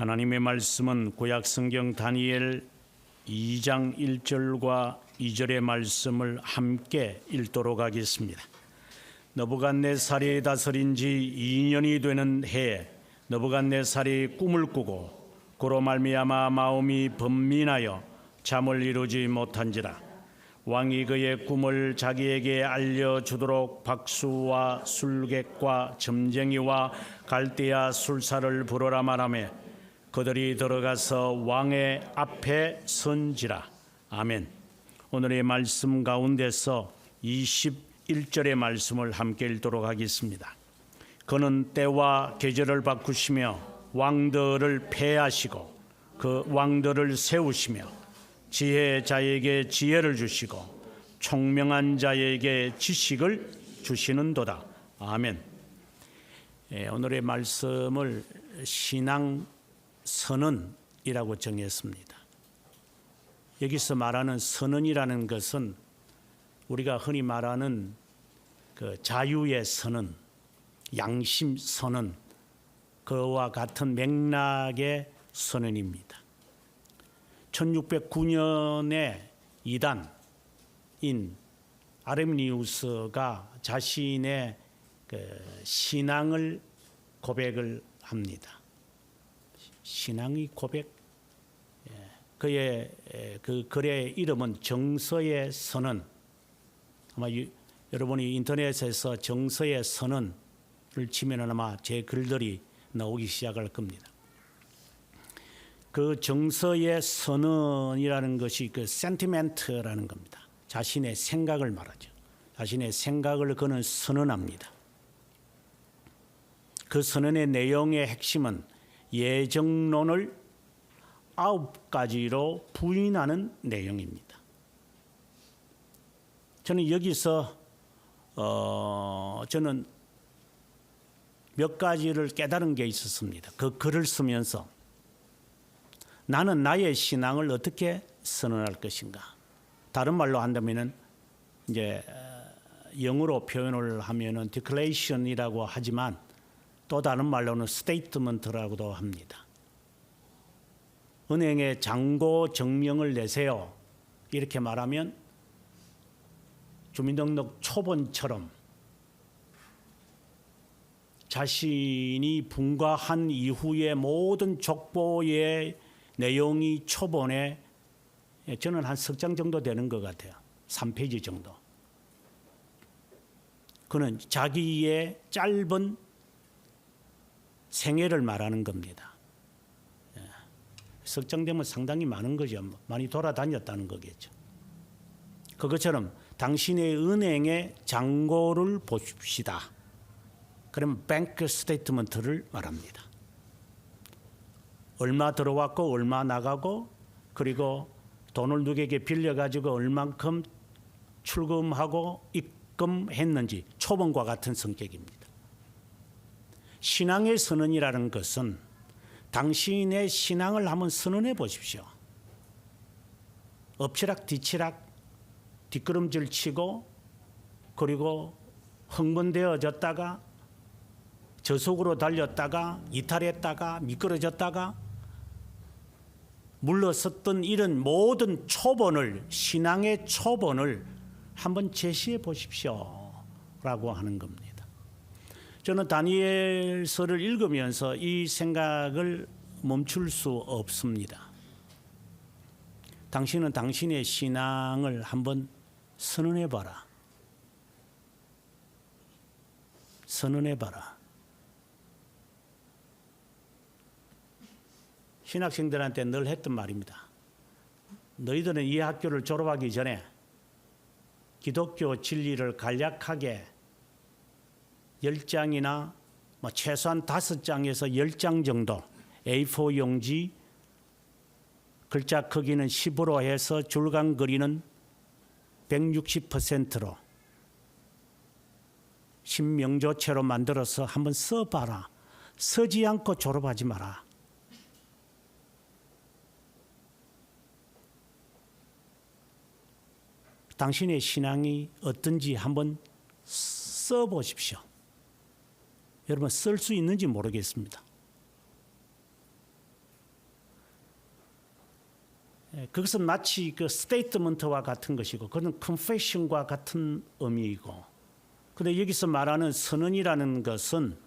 하나님의 말씀은 구약성경 다니엘 2장 1절과 2절의 말씀을 함께 읽도록 하겠습니다. 느부갓네살이 다스린 지 2년이 되는 해에 느부갓네살이 꿈을 꾸고 그로 말미암아 마음이 번민하여 잠을 이루지 못한지라. 왕이 그의 꿈을 자기에게 알려주도록 박수와 술객과 점쟁이와 갈대아 술사를 부르라 말하며 그들이 들어가서 왕의 앞에 선지라. 아멘. 오늘의 말씀 가운데서 21절의 말씀을 함께 읽도록 하겠습니다. 그는 때와 계절을 바꾸시며 왕들을 폐하시고 그 왕들을 세우시며 지혜자에게 지혜를 주시고 총명한 자에게 지식을 주시는도다. 아멘. 오늘의 말씀을 신앙 선언이라고 정했습니다. 여기서 말하는 선언이라는 것은 우리가 흔히 말하는 그 자유의 선언, 양심 선언, 그와 같은 맥락의 선언입니다. 1609년에 이단인 아르미니우스가 자신의 신앙을 고백을 합니다. 신앙의 고백. 그의 그 글의 이름은 정서의 선언. 아마 여러분이 인터넷에서 정서의 선언을 치면 아마 제 글들이 나오기 시작할 겁니다. 그 정서의 선언이라는 것이 그 센티멘트라는 겁니다. 자신의 생각을 말하죠. 자신의 생각을 그는 선언합니다. 그 선언의 내용의 핵심은 예정론을 9가지로 부인하는 내용입니다. 저는 여기서 저는 몇 가지를 깨달은 게 있었습니다. 그 글을 쓰면서 나는 나의 신앙을 어떻게 선언할 것인가. 다른 말로 한다면은 이제 영어로 표현을 하면은 declaration이라고 하지만 또 다른 말로는 statement라고도 합니다. 은행에 잔고 증명을 내세요. 이렇게 말하면 주민등록 초본처럼 자신이 분과한 이후의 모든 족보의 내용이 초본에 저는 한 석 장 정도 되는 것 같아요. 3페이지 정도. 그는 자기의 짧은 생애를 말하는 겁니다. 석 장 되면 상당히 많은 거죠. 많이 돌아다녔다는 거겠죠. 그것처럼 당신의 은행의 잔고를 보십시다. 그러면 뱅크 스테이트먼트를 말합니다. 얼마 들어왔고 얼마 나가고 그리고 돈을 누구에게 빌려가지고 얼만큼 출금하고 입금했는지 초본과 같은 성격입니다. 신앙의 선언이라는 것은 당신의 신앙을 한번 선언해 보십시오. 엎치락 뒤치락 뒷걸음질 치고 그리고 흥분되어졌다가 저속으로 달렸다가 이탈했다가 미끄러졌다가 물러섰던 이런 모든 초본을 신앙의 초본을 한번 제시해 보십시오 라고 하는 겁니다. 저는 다니엘서를 읽으면서 이 생각을 멈출 수 없습니다. 당신은 당신의 신앙을 한번 선언해 봐라. 선언해 봐라. 신학생들한테 늘 했던 말입니다. 너희들은 이 학교를 졸업하기 전에 기독교 진리를 간략하게 10장이나 최소한 5장에서 10장 정도 A4 용지 글자 크기는 10으로 해서 줄감 그리는 160%로 신명조체로 만들어서 한번 써봐라. 쓰지 않고 졸업하지 마라. 당신의 신앙이 어떤지 한번 써보십시오. 여러분 쓸 수 있는지 모르겠습니다. 그것은 마치 그 스테이트먼트와 같은 것이고 그건 컨페션과 같은 의미이고, 근데 여기서 말하는 선언이라는 것은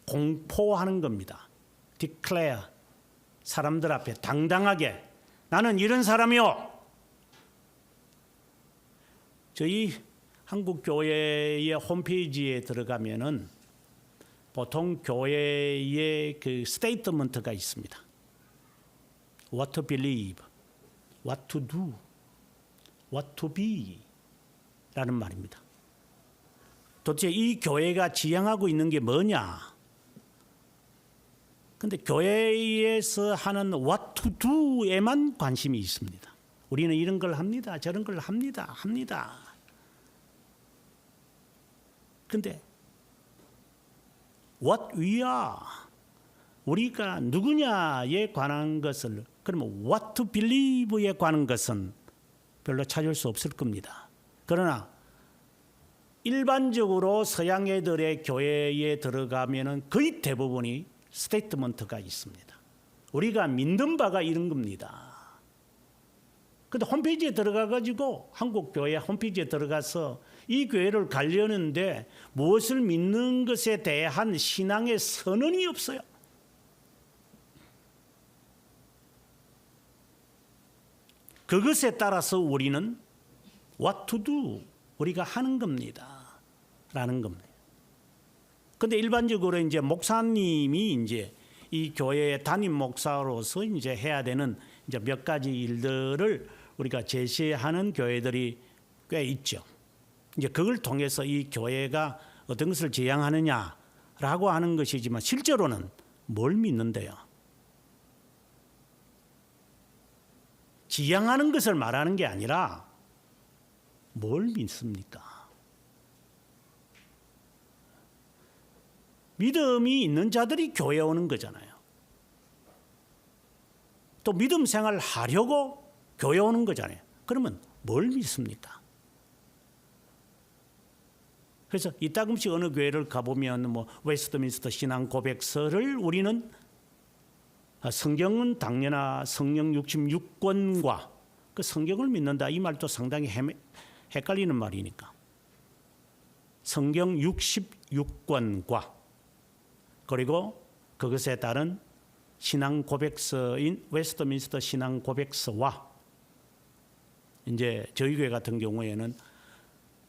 공포하는 겁니다. declare, 사람들 앞에 당당하게 나는 이런 사람이요. 저희 한국 교회의 홈페이지에 들어가면은 보통 교회의 그 스테이트먼트가 있습니다. What to believe, what to do, what to be 라는 말입니다. 도대체 이 교회가 지향하고 있는 게 뭐냐? 근데 교회에서 하는 what to do에만 관심이 있습니다. 우리는 이런 걸 합니다. 저런 걸 합니다. 근데 what we are, 우리가 누구냐에 관한 것을, 그러면 what to believe에 관한 것은 별로 찾을 수 없을 겁니다. 그러나 일반적으로 서양 애들의 교회에 들어가면은 거의 대부분이 스테이트먼트가 있습니다. 우리가 믿는 바가 이런 겁니다. 근데 홈페이지에 들어가가지고 한국 교회 홈페이지에 들어가서 이 교회를 가려는데 무엇을 믿는 것에 대한 신앙의 선언이 없어요. 그것에 따라서 우리는 what to do, 우리가 하는 겁니다. 라는 겁니다. 근데 일반적으로 이제 목사님이 이제 이 교회의 담임 목사로서 이제 해야 되는 이제 몇 가지 일들을 우리가 제시하는 교회들이 꽤 있죠. 이제 그걸 통해서 이 교회가 어떤 것을 지향하느냐라고 하는 것이지만 실제로는 뭘 믿는데요? 지향하는 것을 말하는 게 아니라 뭘 믿습니까? 믿음이 있는 자들이 교회에 오는 거잖아요. 또 믿음 생활을 하려고 교회에 오는 거잖아요. 그러면 뭘 믿습니까? 그래서 이따금씩 어느 교회를 가보면 뭐 웨스트민스터 신앙 고백서를 우리는 성경은 당연하 성령 66권과 그 성경을 믿는다, 이 말도 상당히 헷갈리는 말이니까 성경 66권과 그리고 그것에 따른 신앙 고백서인 웨스트민스터 신앙 고백서와 이제 저희 교회 같은 경우에는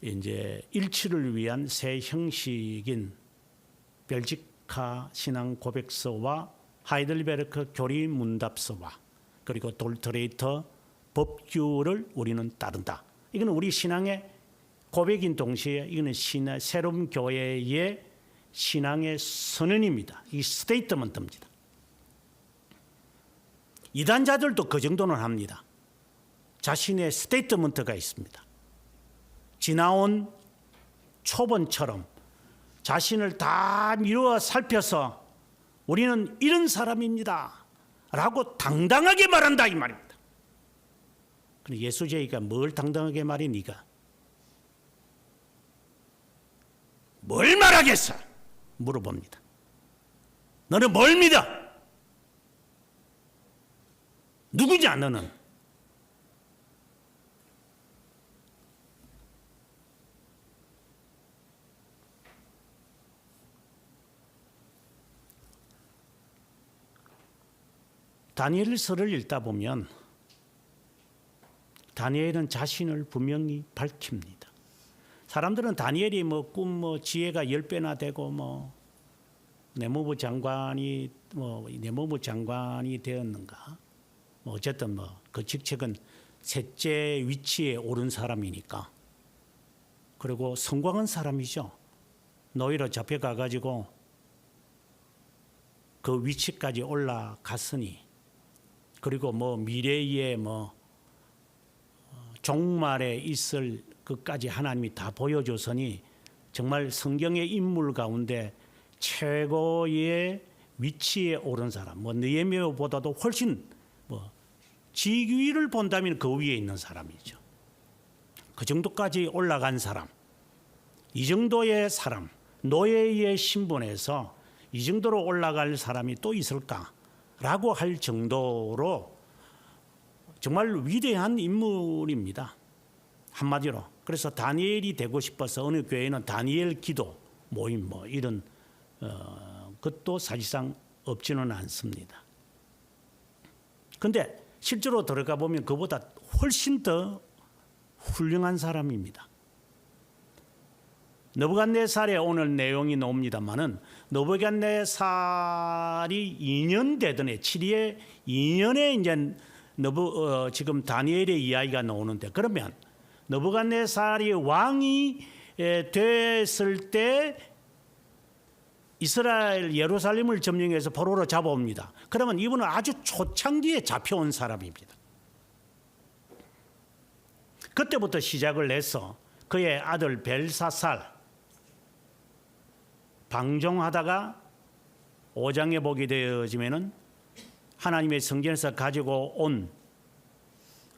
이제 일치를 위한 새 형식인 벨지카 신앙 고백서와 하이델베르크 교리 문답서와 그리고 돌트레이터 법규를 우리는 따른다. 이거는 우리 신앙의 고백인 동시에 이거는 새로운 교회의 신앙의 선언입니다. 이 스테이트먼트입니다. 이단자들도 그 정도는 합니다. 자신의 스테이트먼트가 있습니다. 지나온 초본처럼 자신을 다 미루어 살펴서 우리는 이런 사람입니다 라고 당당하게 말한다, 이 말입니다. 근데 예수제이가 뭘 당당하게 말해? 네가 뭘 말하겠어? 물어봅니다. 너는 뭘 믿어? 누구냐 너는? 다니엘서를 읽다 보면 다니엘은 자신을 분명히 밝힙니다. 사람들은 다니엘이 뭐 꿈 지혜가 10배나 되고 내무부 장관이 되었는가? 어쨌든 그 직책은 셋째 위치에 오른 사람이니까. 그리고 성공한 사람이죠. 노예로 잡혀가 가지고 그 위치까지 올라갔으니, 그리고 미래에 종말에 있을 것까지 하나님이 다 보여줬으니 정말 성경의 인물 가운데 최고의 위치에 오른 사람, 느헤미야보다도 훨씬 직위를 본다면 그 위에 있는 사람이죠. 그 정도까지 올라간 사람, 이 정도의 사람, 노예의 신분에서 이 정도로 올라갈 사람이 또 있을까라고 할 정도로 정말 위대한 인물입니다. 한마디로. 그래서 다니엘이 되고 싶어서 어느 교회는 다니엘 기도 모임 뭐 이런 것도 사실상 없지는 않습니다. 그런데 실제로 들어가 보면 그보다 훨씬 더 훌륭한 사람입니다. 느부갓네살의 오늘 내용이 나옵니다만은 느부갓네살이 2년 되던 해 7위에 2년에 이제 지금 다니엘의 이야기가 나오는데, 그러면 느부갓네살이 왕이 됐을 때 이스라엘 예루살렘을 점령해서 포로로 잡아옵니다. 그러면 이분은 아주 초창기에 잡혀온 사람입니다. 그때부터 시작을 해서 그의 아들 벨사살 방종하다가 5장에 보게 되어지면은 하나님의 성전에서 가지고 온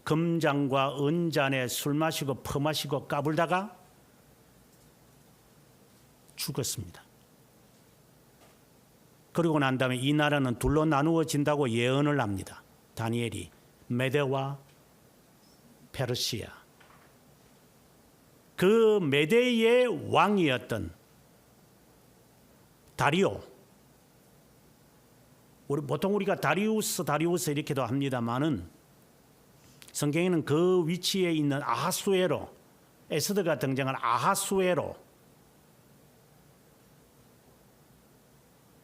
금잔과 은잔에 술 마시고 퍼마시고 까불다가 죽었습니다. 그리고 난 다음에 이 나라는 둘로 나누어진다고 예언을 합니다. 다니엘이 메대와 페르시아. 그 메대의 왕이었던 다리오, 보통 우리가 다리우스 이렇게도 합니다만은 성경에는 그 위치에 있는 아하수에로, 에스더가 등장한 아하수에로,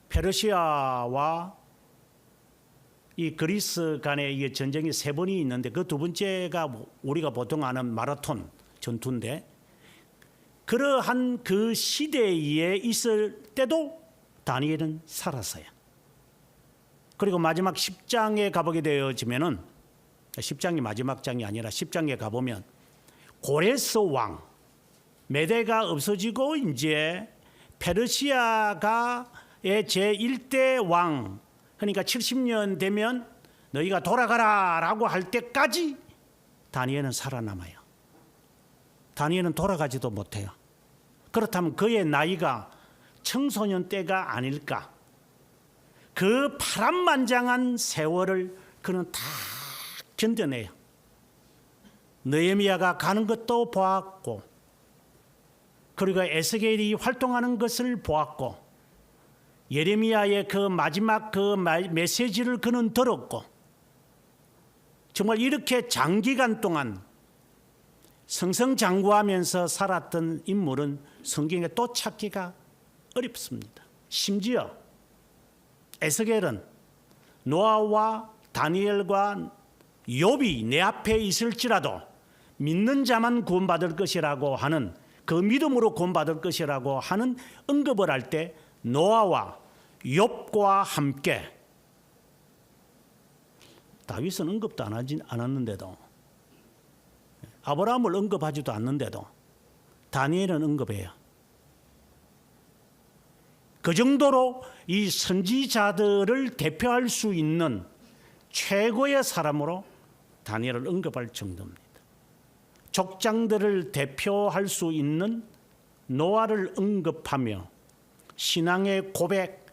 페르시아와 이 그리스 간의 전쟁이 3번이 있는데 그 두 번째가 우리가 보통 아는 마라톤 전투인데, 그러한 그 시대에 있을 때도 다니엘은 살았어요. 그리고 마지막 10장에 가보게 되어지면은, 10장이 마지막 장이 아니라 10장에 가보면 고레스 왕, 메대가 없어지고 이제 페르시아가 제1대 왕, 그러니까 70년 되면 너희가 돌아가라 라고 할 때까지 다니엘은 살아남아요. 다니엘은 돌아가지도 못해요. 그렇다면 그의 나이가 청소년 때가 아닐까. 그 파란만장한 세월을 그는 다 견뎌내요. 느헤미야가 가는 것도 보았고, 그리고 에스겔이 활동하는 것을 보았고, 예레미야의 그 마지막 그 메시지를 그는 들었고, 정말 이렇게 장기간 동안 승승장구하면서 살았던 인물은 성경에 또 찾기가 어렵습니다. 심지어 에스겔은 노아와 다니엘과 욥이 내 앞에 있을지라도 믿는 자만 구원받을 것이라고 하는, 그 믿음으로 구원받을 것이라고 하는 언급을 할 때 노아와 욥과 함께, 다윗은 언급도 안 않았는데도, 아브라함을 언급하지도 않는데도 다니엘은 언급해요. 그 정도로 이 선지자들을 대표할 수 있는 최고의 사람으로 다니엘을 언급할 정도입니다. 족장들을 대표할 수 있는 노아를 언급하며 신앙의 고백,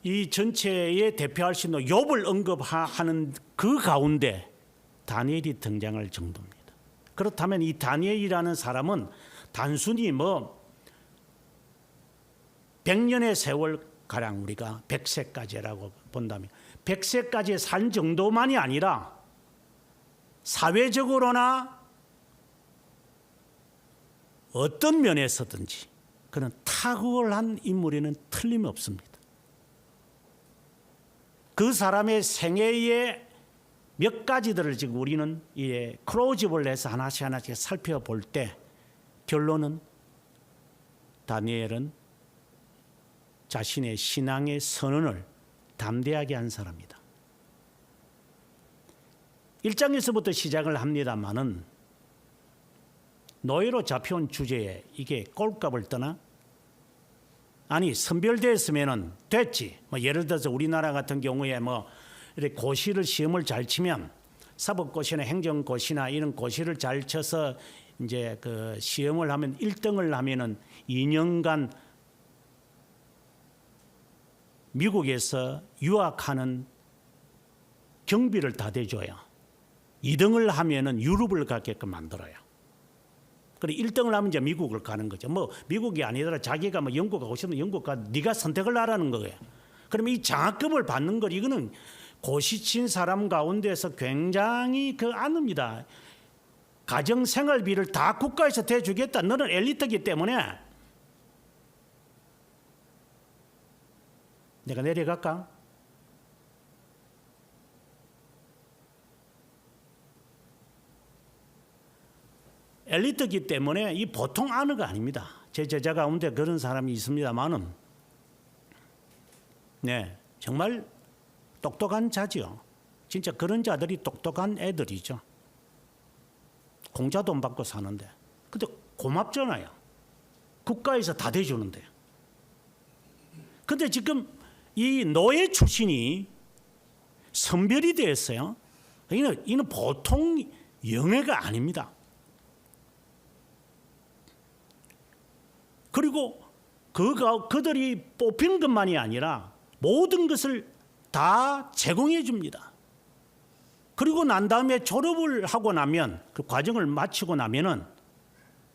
이 전체에 대표할 수 있는 욥을 언급하는 그 가운데 다니엘이 등장할 정도입니다. 그렇다면 이 다니엘이라는 사람은 단순히 100년의 세월 가량, 우리가 100세까지라고 본다면 100세까지 산 정도만이 아니라 사회적으로나 어떤 면에서든지 그는 탁월한 인물에는 틀림없습니다. 그 사람의 생애의 몇 가지들을 지금 우리는 클로즈업을 해서 하나씩 살펴볼 때 결론은 다니엘은 자신의 신앙의 선언을 담대하게 한 사람이다. 1장에서부터 시작을 합니다마는 노예로 잡혀온 주제에 이게 꼴값을 떠나? 아니, 선별됐으면은 됐지. 예를 들어서 우리나라 같은 경우에 이렇게 고시를 시험을 잘 치면 사법고시나 행정고시나 이런 고시를 잘 쳐서 이제 그 시험을 하면 1등을 하면은 2년간 미국에서 유학하는 경비를 다 대줘요. 2등을 하면은 유럽을 가게끔 만들어요. 그리고 1등을 하면 이제 미국을 가는 거죠. 뭐 미국이 아니더라 자기가 뭐 영국 가고 싶으면 영국 가 네가 선택을 하라는 거예요. 그러면 이 장학금을 받는 걸 이거는 고시친 사람 가운데서 굉장히 아닙니다. 가정 생활비를 다 국가에서 대주겠다. 너는 엘리트이기 때문에. 내가 내려갈까? 엘리트이기 때문에 이 보통 안어가 아닙니다. 제 제자 가운데 그런 사람이 있습니다만은, 네, 정말 똑똑한 자지요. 진짜 그런 자들이 똑똑한 애들이죠. 공짜 돈 받고 사는데. 근데 고맙잖아요. 국가에서 다 대주는데. 근데 지금 이 노예 출신이 선별이 됐어요. 이는 보통 영예가 아닙니다. 그리고 그들이 뽑히는 것만이 아니라 모든 것을 다 제공해 줍니다. 그리고 난 다음에 졸업을 하고 나면 그 과정을 마치고 나면은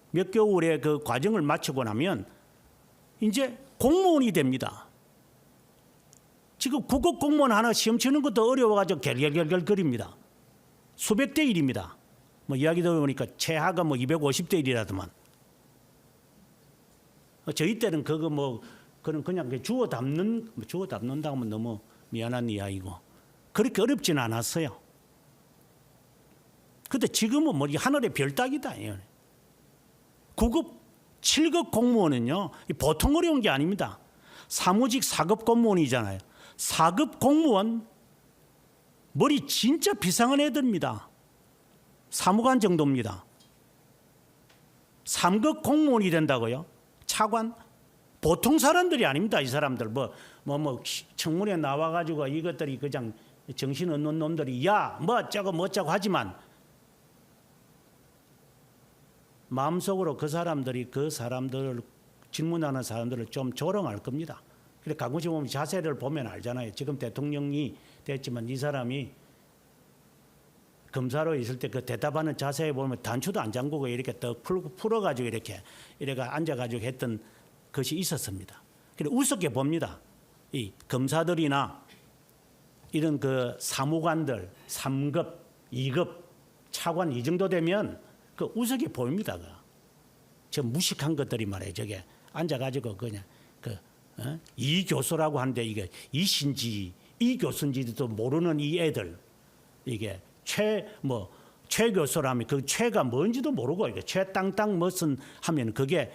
몇 개월의 그 과정을 마치고 나면 이제 공무원이 됩니다. 지금 국어 공무원 하나 시험 치는 것도 어려워가지고 결결결결거립니다. 수백 대 1입니다. 뭐 이야기 들어보니까 최하가 뭐 250대 1이라더만. 저희 때는 그거 뭐 그냥 주워 담는다고 하면 너무 미안한 이야기고 그렇게 어렵지는 않았어요. 근데 지금은 뭐 하늘의 별 따기다. 9급, 7급 공무원은요 보통 어려운 게 아닙니다. 사무직 4급 공무원이잖아요. 4급 공무원 머리 진짜 비상한 애들입니다. 사무관 정도입니다. 3급 공무원이 된다고요? 차관? 보통 사람들이 아닙니다. 이 사람들 뭐 청문회 나와가지고 이것들이 그냥 정신 없는 놈들이 뭐 어쩌고 하지만 마음속으로 그 사람들을 질문하는 사람들을 좀 조롱할 겁니다. 그래 가끔씩 보면 자세를 보면 알잖아요. 지금 대통령이 됐지만 이 사람이 검사로 있을 때 그 대답하는 자세에 보면 단추도 안 잠그고 이렇게 떡 풀어가지고 이렇게 앉아가지고 했던 것이 있었습니다. 그래 우습게 봅니다. 이 검사들이나 이런 그 사무관들 3급, 2급, 차관 이 정도 되면 그 우습게 보입니다. 저 무식한 것들이 말이에요. 저게 앉아가지고 그냥 이 교수라고 하는데 이게 이신지 이 교수인지도 모르는 이 애들 이게 최 교수라면 그 최가 뭔지도 모르고 이게 최 땅땅 무슨 하면 그게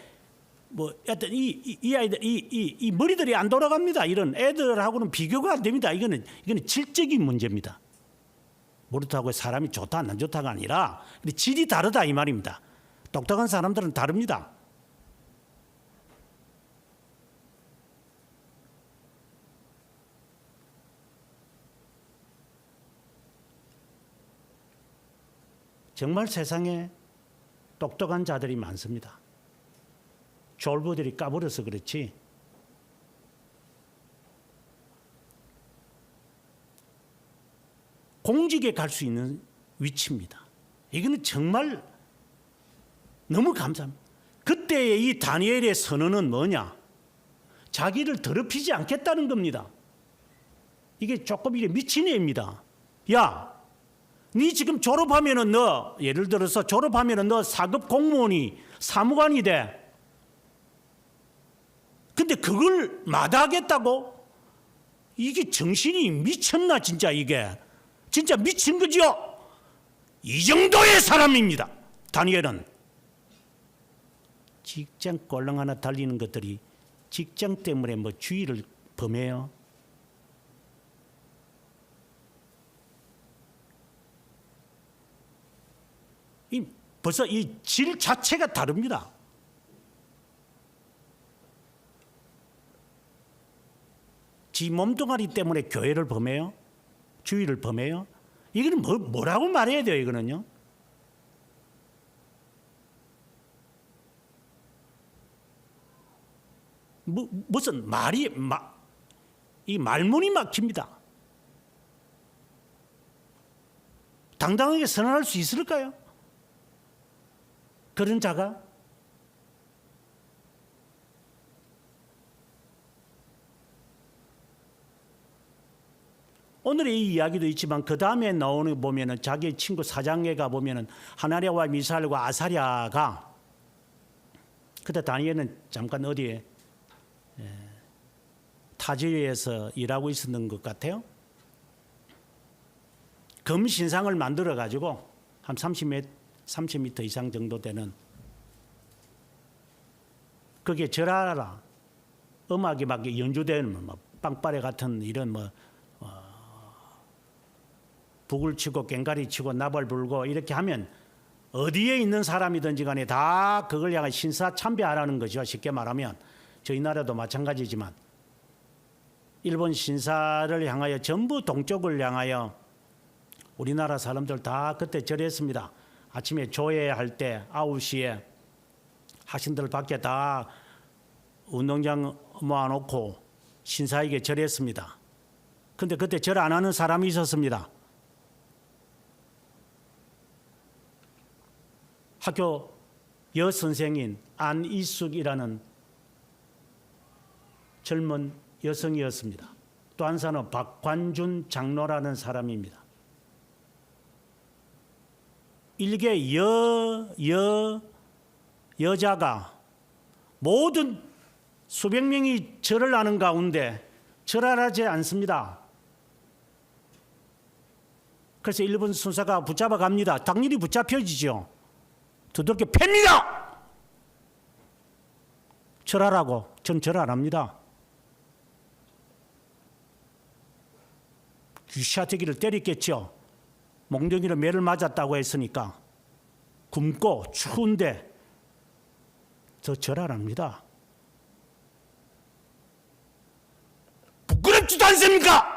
뭐 하여튼 이 아이들 이 머리들이 안 돌아갑니다. 이런 애들하고는 비교가 안 됩니다. 이거는 질적인 문제입니다. 그렇다고 사람이 좋다 안 좋다가 아니라 질이 다르다 이 말입니다. 똑똑한 사람들은 다릅니다. 정말 세상에 똑똑한 자들이 많습니다. 졸부들이 까불어서 그렇지. 공직에 갈 수 있는 위치입니다. 이거는 정말 너무 감사합니다. 그때의 이 다니엘의 선언은 뭐냐? 자기를 더럽히지 않겠다는 겁니다. 이게 조금 이게 미친 애입니다. 야, 네 지금 졸업하면은 너 예를 들어서 졸업하면은 너 4급 공무원이 사무관이 돼. 근데 그걸 마다하겠다고? 이게 정신이 미쳤나 진짜 이게. 진짜 미친 거죠. 이 정도의 사람입니다. 다니엘은. 직장 꼴랑 하나 달리는 것들이 직장 때문에 뭐 주의를 범해요. 벌써 이 질 자체가 다릅니다. 지 몸뚱아리 때문에 교회를 범해요? 주의를 범해요? 이거는 뭐라고 말해야 돼요, 이거는요? 무슨 이 말문이 막힙니다. 당당하게 선언할 수 있을까요? 그런 자가? 오늘의 이 이야기도 있지만 그 다음에 나오는 거 보면은 자기 친구 사장에가 보면은 하나랴와 미사엘과 아사랴가 그때 다니엘은 잠깐 어디에 타지에서 일하고 있었는 것 같아요. 금 신상을 만들어 가지고 한 30m 이상 정도 되는 그게 절하라 음악이 막 연주되는 뭐 빵빠레 같은 이런 뭐 북을 치고 꽹가리 치고 나발 불고 이렇게 하면 어디에 있는 사람이든지 간에 다 그걸 향해 신사 참배하라는 거죠. 쉽게 말하면 저희 나라도 마찬가지지만 일본 신사를 향하여 전부 동쪽을 향하여 우리나라 사람들 다 그때 절했습니다. 아침에 조회할 때 9시에 학생들 밖에 다 운동장 모아놓고 신사에게 절했습니다. 근데 그때 절 안 하는 사람이 있었습니다. 학교 여선생인 안이숙이라는 젊은 여성이었습니다. 또 한 사람은 박관준 장로라는 사람입니다. 일개 여자가 모든 수백 명이 절을 하는 가운데 절을 하지 않습니다. 그래서 일본 순사가 붙잡아 갑니다. 당연히 붙잡혀지죠. 두들겨 팹니다. 절하라고. 전 절 안 합니다. 귀샤대기를 때렸겠죠. 몽둥이로 매를 맞았다고 했으니까 굶고 추운데 저 절 안 합니다. 부끄럽지도 않습니까?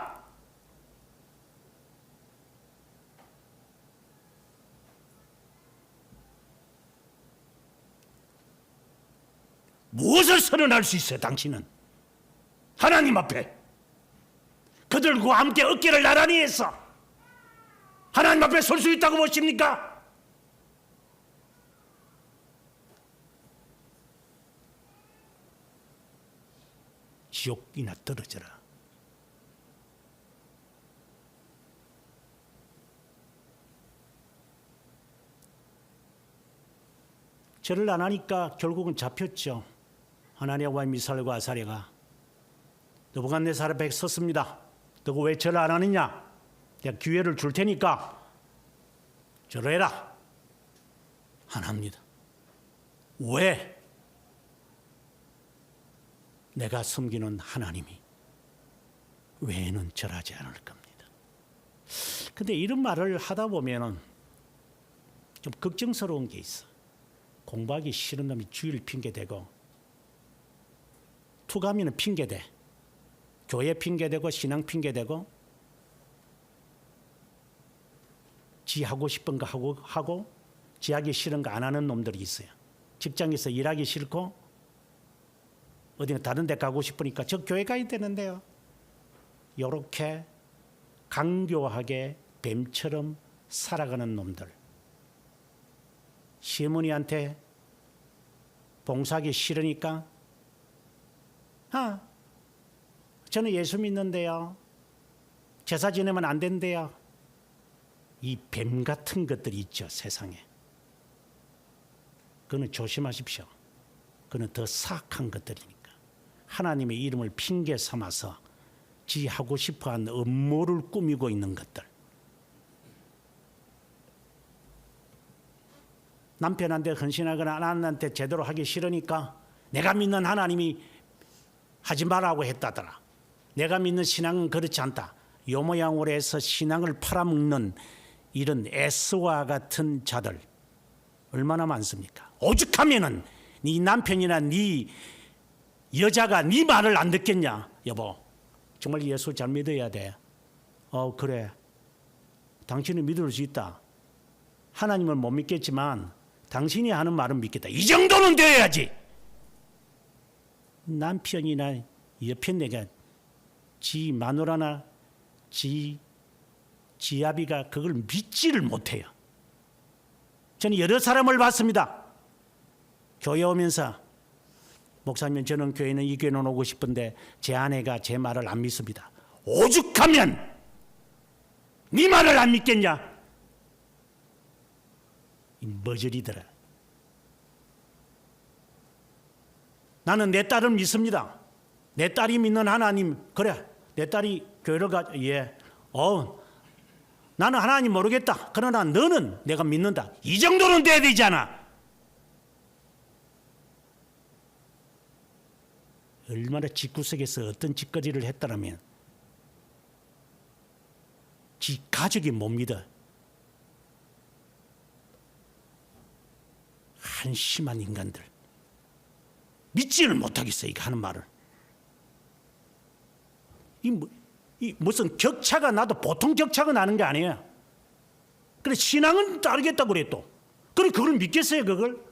무엇을 선언할 수 있어요, 당신은? 하나님 앞에 그들과 함께 어깨를 나란히 해서 하나님 앞에 설 수 있다고 보십니까? 지옥이나 떨어져라. 절을 안 하니까 결국은 잡혔죠. 하나냐와 미사엘과 아사랴가 느부갓네살 앞에 섰습니다. 너가 왜 절을 안 하느냐? 내가 기회를 줄 테니까 절해라. 안 합니다. 왜? 내가 섬기는 하나님이 외에는 절하지 않을 겁니다. 근데 이런 말을 하다 보면은 좀 걱정스러운 게 있어. 공부하기 싫은 놈이 주일 핑계대고 투가미는 핑계대. 교회 핑계대고 신앙 핑계대고 지 하고 싶은 거 하고 지 하기 싫은 거 안 하는 놈들이 있어요. 직장에서 일하기 싫고 어디 다른 데 가고 싶으니까 저 교회 가야 되는데요. 이렇게 강교하게 뱀처럼 살아가는 놈들. 시어머니한테 봉사하기 싫으니까 저는 예수 믿는데요. 제사 지내면 안 된대요. 이 뱀 같은 것들이 있죠, 세상에. 그거는 조심하십시오. 그거는 더 사악한 것들이니까. 하나님의 이름을 핑계 삼아서 지 하고 싶어하는 음모를 꾸미고 있는 것들. 남편한테 헌신하거나 아내한테 제대로 하기 싫으니까 내가 믿는 하나님이 하지 말라고 했다더라. 내가 믿는 신앙은 그렇지 않다. 요 모양으로 해서 신앙을 팔아먹는 이런 S와 같은 자들 얼마나 많습니까? 오죽하면은 네 남편이나 네 여자가 네 말을 안 듣겠냐? 여보, 정말 예수 잘 믿어야 돼. 그래. 당신은 믿을 수 있다. 하나님을 못 믿겠지만 당신이 하는 말은 믿겠다. 이 정도는 되어야지. 남편이나 옆에 내가 지 마누라나 지 지아비가 그걸 믿지를 못해요. 저는 여러 사람을 봤습니다. 교회 오면서 목사님, 저는 교회는 이 교회는 오고 싶은데 제 아내가 제 말을 안 믿습니다. 오죽하면 네 말을 안 믿겠냐? 이 머저리들아. 나는 내 딸을 믿습니다. 내 딸이 믿는 하나님, 그래, 내 딸이 교회를 나는 하나님 모르겠다. 그러나 너는 내가 믿는다. 이 정도는 돼야 되잖아. 얼마나 집구석에서 어떤 짓거리를 했더라면 지 가족이 못 믿어. 한심한 인간들. 믿지를 못하겠어, 이거 하는 말을. 이 무슨 격차가 나도 보통 격차가 나는 게 아니에요. 그래, 신앙은 따르겠다고 그래 또. 그래, 그걸 믿겠어요, 그걸?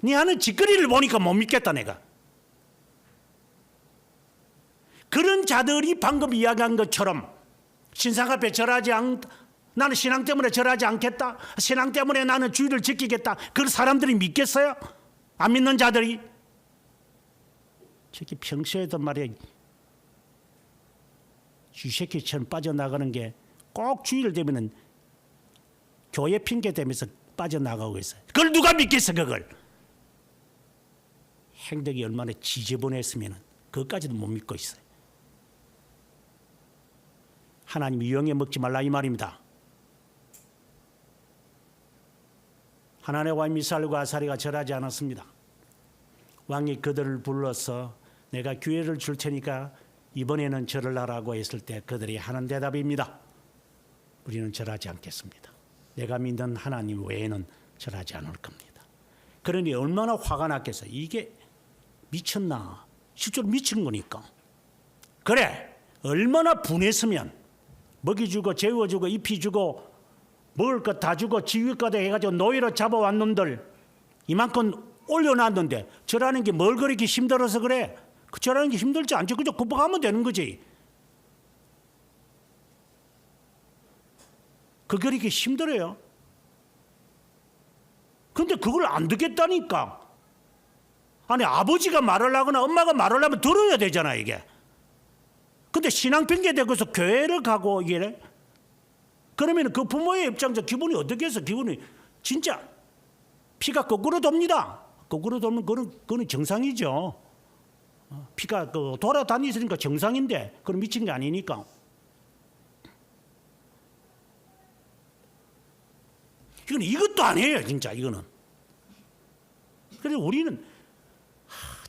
네 하는 짓거리를 보니까 못 믿겠다, 내가. 그런 자들이 방금 이야기한 것처럼 신상 앞에 나는 신앙 때문에 절하지 않겠다. 신앙 때문에 나는 주의를 지키겠다. 그걸 사람들이 믿겠어요? 안 믿는 자들이. 저기 평소에도 말이야, 쥐새끼처럼 빠져나가는 게 꼭 주의를 대면은 교회 핑계 대면서 빠져나가고 있어요. 그걸 누가 믿겠어, 그걸? 행덕이 얼마나 지저분했으면 그것까지도 못 믿고 있어요. 하나님 이용해 먹지 말라 이 말입니다. 하나님의 왕 미살과 아사리가 절하지 않았습니다. 왕이 그들을 불러서 내가 기회를 줄 테니까 이번에는 절을 하라고 했을 때 그들이 하는 대답입니다. 우리는 절하지 않겠습니다. 내가 믿는 하나님 외에는 절하지 않을 겁니다. 그러니 얼마나 화가 났겠어요. 이게 미쳤나? 실제로 미친 거니까. 그래, 얼마나 분했으면 먹이 주고 재워주고 입히 주고 먹을 것 다 주고 지휘까지 해가지고 노예로 잡아왔 놈들 이만큼 올려놨는데 절하는 게 뭘 그렇게 힘들어서 그래? 그 절하는 게 힘들지 않지. 그저 굽어가면 되는 거지. 그게 그렇게 힘들어요. 근데 그걸 안 듣겠다니까. 아니, 아버지가 말을 하거나 엄마가 말을 하면 들어야 되잖아, 이게. 근데 신앙 핑계 대고서 교회를 가고 이게 그러면 그 부모의 입장에서 기분이 어떻겠어? 기분이 진짜 피가 거꾸로 돕니다. 거꾸로 돌면 그건 정상이죠. 피가 돌아다니니까 정상인데 그건 미친 게 아니니까. 이건 이것도 아니에요, 진짜 이거는. 그래서 우리는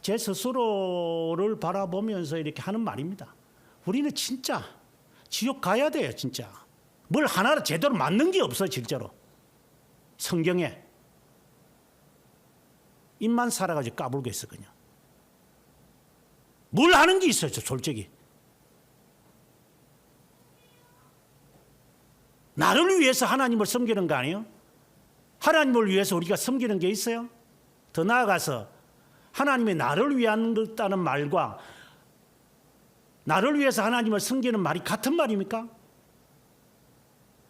제 스스로를 바라보면서 이렇게 하는 말입니다. 우리는 진짜 지옥 가야 돼요, 진짜. 뭘 하나를 제대로 맞는 게 없어, 실제로. 성경에. 입만 살아가지고 까불고 있어, 그냥. 뭘 하는 게 있어요, 솔직히. 나를 위해서 하나님을 섬기는 거 아니에요? 하나님을 위해서 우리가 섬기는 게 있어요? 더 나아가서 하나님이 나를 위한다는 말과 나를 위해서 하나님을 섬기는 말이 같은 말입니까?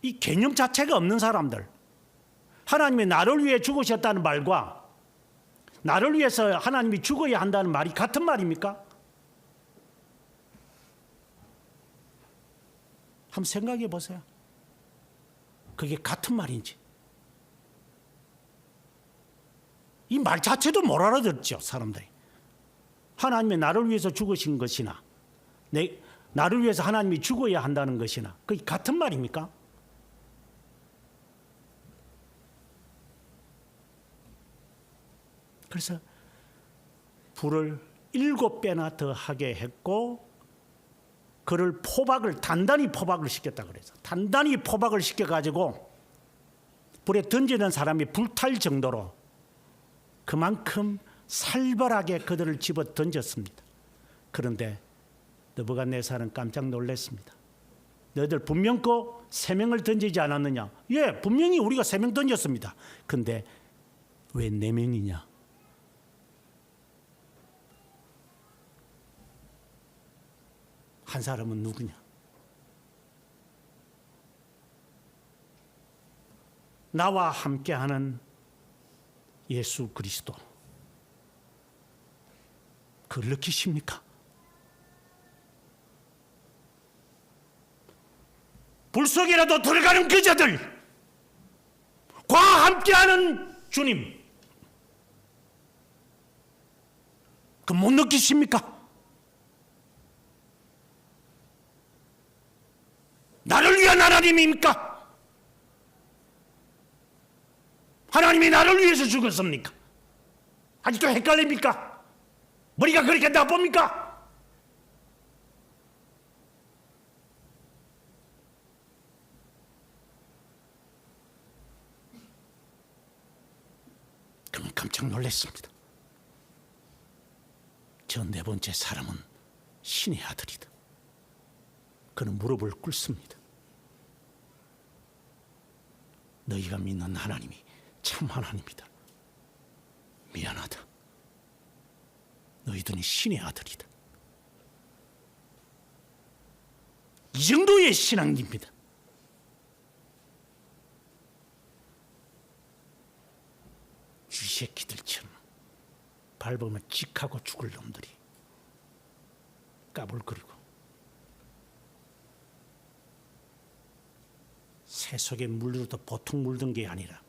이 개념 자체가 없는 사람들. 하나님이 나를 위해 죽으셨다는 말과 나를 위해서 하나님이 죽어야 한다는 말이 같은 말입니까? 한번 생각해 보세요. 그게 같은 말인지. 이 말 자체도 못 알아듣죠, 사람들이. 하나님이 나를 위해서 죽으신 것이나 나를 위해서 하나님이 죽어야 한다는 것이나 그게 같은 말입니까? 그래서 불을 7배나 더 하게 했고 그를 단단히 포박을 시켰다 그래서 단단히 포박을 시켜가지고 불에 던지는 사람이 불탈 정도로 그만큼 살벌하게 그들을 집어 던졌습니다. 그런데 느부갓네살은 깜짝 놀랐습니다. 너희들 분명 그 3명을 던지지 않았느냐? 예, 분명히 우리가 3명 던졌습니다. 근데 왜 4명이냐? 한 사람은 누구냐? 나와 함께하는 예수 그리스도, 그걸 느끼십니까? 불 속이라도 들어가는 그자들, 과 함께하는 주님, 그 못 느끼십니까? 나를 위한 하나님입니까? 하나님이 나를 위해서 죽었습니까? 아직도 헷갈립니까? 머리가 그렇게 나쁩니까? 그러면 깜짝 놀랐습니다. 저 네 번째 사람은 신의 아들이다. 그는 무릎을 꿇습니다. 너희가 믿는 하나님이 참 하나님이다. 미안하다. 너희들은 신의 아들이다. 이 정도의 신앙입니다. 쥐새끼들처럼 밟으면 찍하고 죽을 놈들이 까불거리고 새 속에 물들어도 보통 물든 게 아니라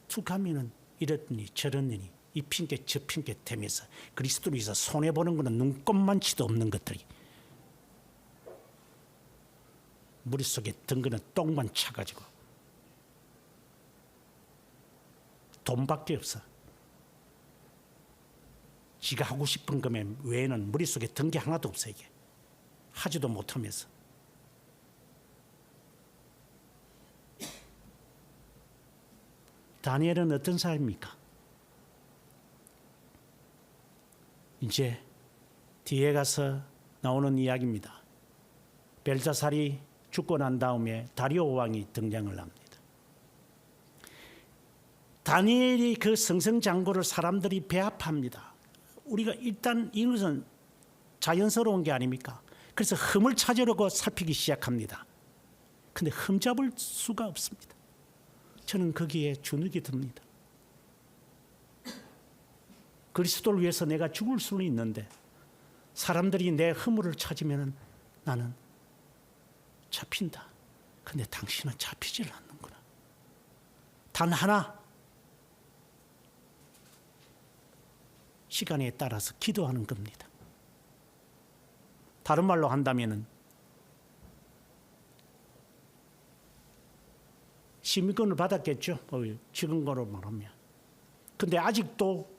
툭 하면은 이랬더니 저랬더니 이 핑계 저 핑계 대면서 그리스도를 위해서 손해보는 것은 눈꼽만치도 없는 것들이 머릿속에 든 거는 똥만 차가지고 돈밖에 없어. 지가 하고 싶은 것 외에는 머릿속에 든 게 하나도 없어. 이게 하지도 못하면서 다니엘은 어떤 사람입니까? 이제 뒤에 가서 나오는 이야기입니다. 벨자살이 죽고 난 다음에 다리오 왕이 등장을 합니다. 다니엘이 그 승승장구를 사람들이 배합합니다. 우리가 일단 이것은 자연스러운 게 아닙니까? 그래서 흠을 찾으려고 살피기 시작합니다. 근데 흠 잡을 수가 없습니다. 저는 거기에 주눅이 듭니다. 그리스도를 위해서 내가 죽을 수는 있는데 사람들이 내 허물을 찾으면 나는 잡힌다. 근데 당신은 잡히질 않는구나. 단 하나, 시간에 따라서 기도하는 겁니다. 다른 말로 한다면 시민권을 받았겠죠. 지금 거로 말하면. 근데 아직도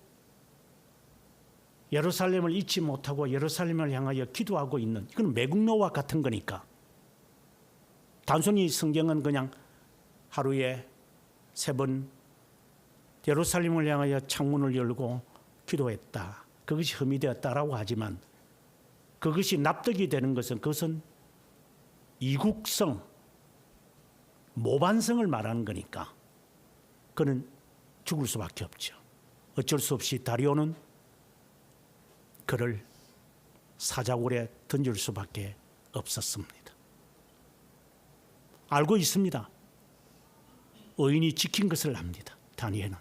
예루살렘을 잊지 못하고 예루살렘을 향하여 기도하고 있는, 이건 매국노와 같은 거니까. 단순히 성경은 그냥 하루에 3번 예루살렘을 향하여 창문을 열고 기도했다, 그것이 흠이 되었다라고 하지만 그것이 납득이 되는 것은 그것은 이국성, 모반성을 말하는 거니까 그는 죽을 수밖에 없죠. 어쩔 수 없이 다리오는 그를 사자굴에 던질 수밖에 없었습니다. 알고 있습니다. 의인이 지킨 것을 압니다. 다니엘은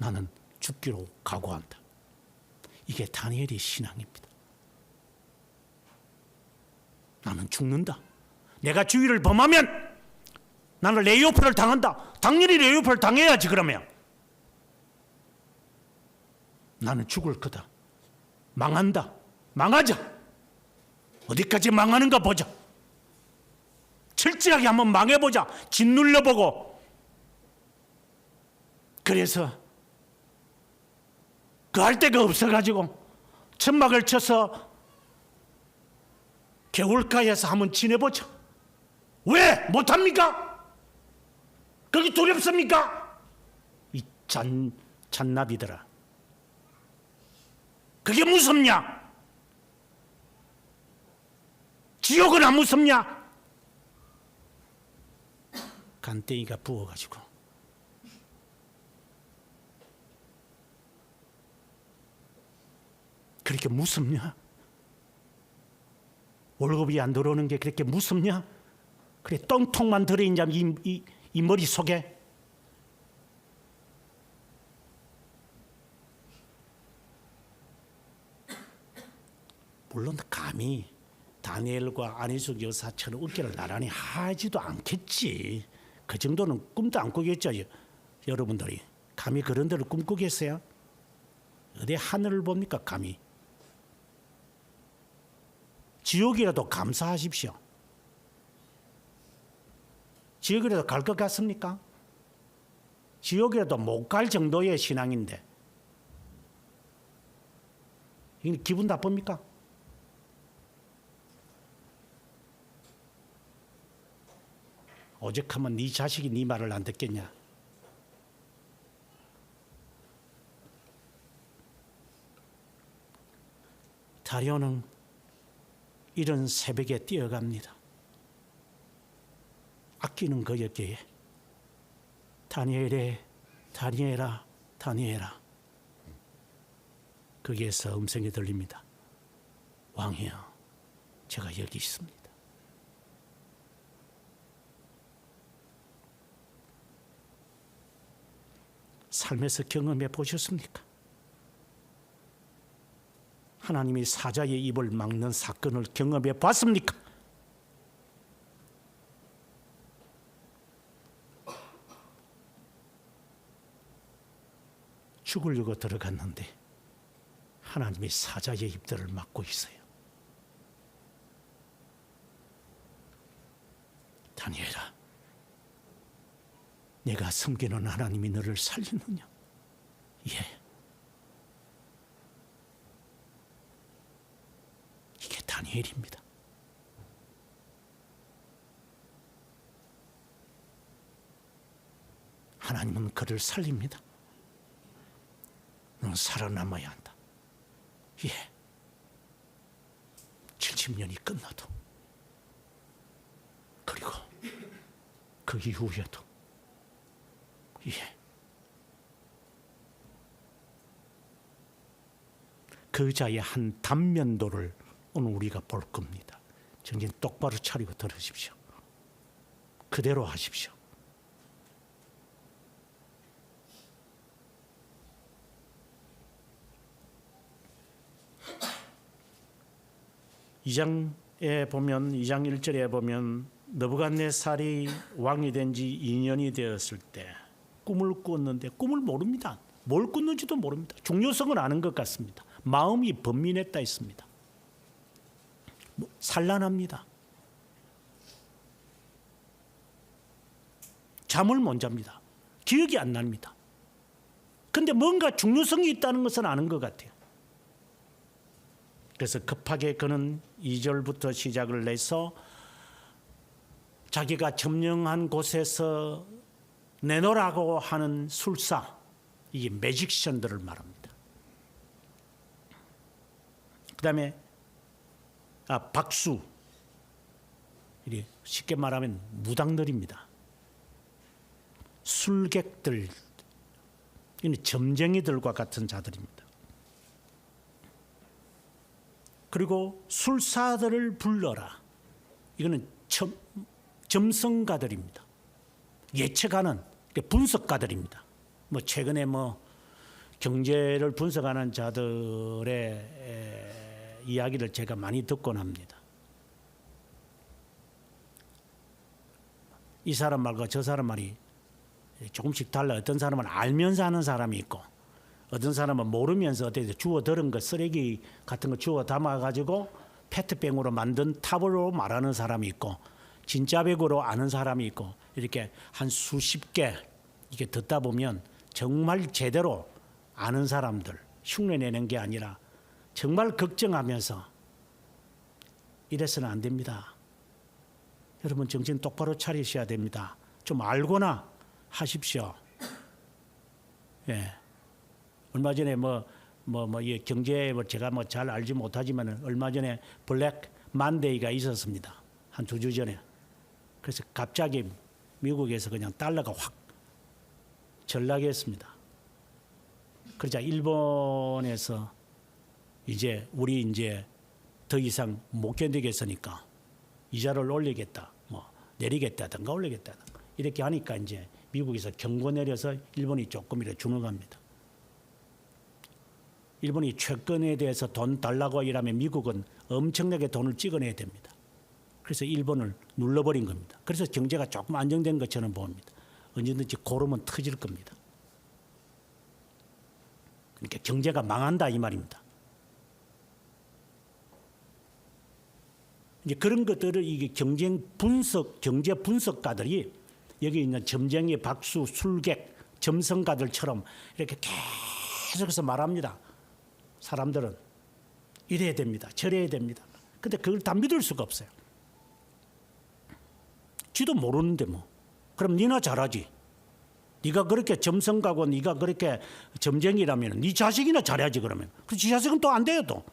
나는 죽기로 각오한다. 이게 다니엘의 신앙입니다. 나는 죽는다. 내가 주의를 범하면 나는 레이오프를 당한다. 당연히 레이오프를 당해야지. 그러면 나는 죽을 거다. 망한다. 망하자. 어디까지 망하는가 보자. 철저하게 한번 망해보자. 짓눌려보고. 그래서 그 할 데가 없어가지고 천막을 쳐서 개울가에서 한번 지내보자. 왜 못합니까? 거기 두렵습니까? 이 잔나비들아, 그게 무섭냐? 지옥은 안 무섭냐? 간땡이가 부어가지고 그렇게 무섭냐? 월급이 안 들어오는 게 그렇게 무섭냐? 그래 똥통만 들어있냐 이 머릿속에. 물론 감히 다니엘과 안희숙 여사처럼 어깨를 나란히 하지도 않겠지. 그 정도는 꿈도 안 꾸겠죠. 여러분들이 감히 그런 데를 꿈꾸겠어요? 어디 하늘을 봅니까 감히. 지옥이라도 감사하십시오. 지옥이라도 갈 것 같습니까? 지옥이라도 못 갈 정도의 신앙인데 이게 기분 나쁩니까? 오죽하면 네 자식이 네 말을 안 듣겠냐. 다리오는 이런 새벽에 뛰어갑니다. 아끼는 그에게 다니엘에 다니엘아 다니엘아. 거기에서 음성이 들립니다. 왕이여 제가 여기 있습니다. 삶에서 경험해 보셨습니까? 하나님이 사자의 입을 막는 사건을 경험해 봤습니까? 죽으려고 들어갔는데 하나님이 사자의 입들을 막고 있어요. 다니엘아, 내가 섬기는 하나님이 너를 살리느냐? 예. 이게 다니엘입니다. 하나님은 그를 살립니다. 너는 살아남아야 한다. 예. 70년이 끝나도 그리고 그 이후에도 예. 그 자의 한 단면도를 오늘 우리가 볼 겁니다. 정신 똑바로 차리고 들으십시오. 그대로 하십시오. 이장에 보면 2장 1절에 보면 느부갓네살이 왕이 된 지 2년이 되었을 때 꿈을 꿨는데 꿈을 모릅니다. 뭘 꿨는지도 모릅니다. 중요성을 아는 것 같습니다. 마음이 번민했다 했습니다. 산란합니다. 잠을 못 잡니다. 기억이 안 납니다. 그런데 뭔가 중요성이 있다는 것은 아는 것 같아요. 그래서 급하게 그는 2절부터 시작을 해서 자기가 점령한 곳에서 내놓으라고 하는 술사, 이 매직션들을 말합니다. 그 다음에 박수, 쉽게 말하면 무당들입니다. 술객들, 점쟁이들과 같은 자들입니다. 그리고 술사들을 불러라. 이거는 점성가들입니다. 예측하는 분석가들입니다. 최근에 경제를 분석하는 자들의 이야기를 제가 많이 듣곤 합니다. 이 사람 말과 저 사람 말이 조금씩 달라. 어떤 사람은 알면서 하는 사람이 있고, 어떤 사람은 모르면서 주워 들은 거 쓰레기 같은 거 주워 담아가지고 페트병으로 만든 탑으로 말하는 사람이 있고, 진짜 백으로 아는 사람이 있고, 이렇게 한 수십 개 이게 듣다 보면 정말 제대로 아는 사람들 흉내내는 게 아니라 정말 걱정하면서 이래서는 안 됩니다. 여러분 정신 똑바로 차리셔야 됩니다. 좀 알거나 하십시오. 예. 얼마 전에 이 경제 제가 잘 알지 못하지만 얼마 전에 블랙 만데이가 있었습니다. 한 2주 전에. 그래서 갑자기 미국에서 그냥 달러가 확 전락했습니다. 그러자 일본에서 우리 이제 더 이상 못 견디겠으니까 이자를 올리겠다. 내리겠다든가 올리겠다든가 이렇게 하니까 이제 미국에서 경고 내려서 일본이 조금이라도 주는 겁니다. 일본이 채권에 대해서 돈 달라고 이러면 미국은 엄청나게 돈을 찍어내야 됩니다. 그래서 일본을 눌러버린 겁니다. 그래서 경제가 조금 안정된 것처럼 보입니다. 언제든지 고르면 터질 겁니다. 그러니까 경제가 망한다 이 말입니다. 이제 그런 것들을 이게 경제 분석가들이 여기 있는 점쟁이, 박수, 술객, 점성가들처럼 이렇게 계속해서 말합니다. 사람들은 이래야 됩니다. 저래야 됩니다. 근데 그걸 다 믿을 수가 없어요. 지도 모르는데 뭐. 그럼 니나 잘하지. 네가 그렇게 점성가고 네가 그렇게 점쟁이라면 네 자식이나 잘해야지 그러면. 그럼 지 자식은 또 안 돼요 또.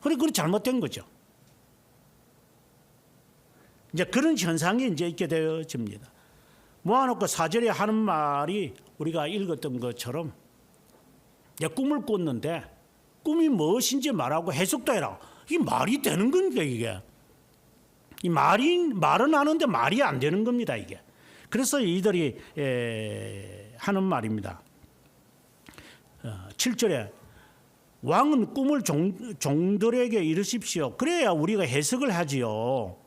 그건 잘못된 거죠. 이제 그런 현상이 이제 있게 되어집니다. 모아놓고 사절에 하는 말이 우리가 읽었던 것처럼 꿈을 꿨는데 꿈이 무엇인지 말하고 해석도 해라. 이게 말이 되는 겁니까 이게? 이 말은 하는데 말이 안 되는 겁니다 이게. 그래서 이들이 하는 말입니다. 7절에 왕은 꿈을 종들에게 이르십시오. 그래야 우리가 해석을 하지요.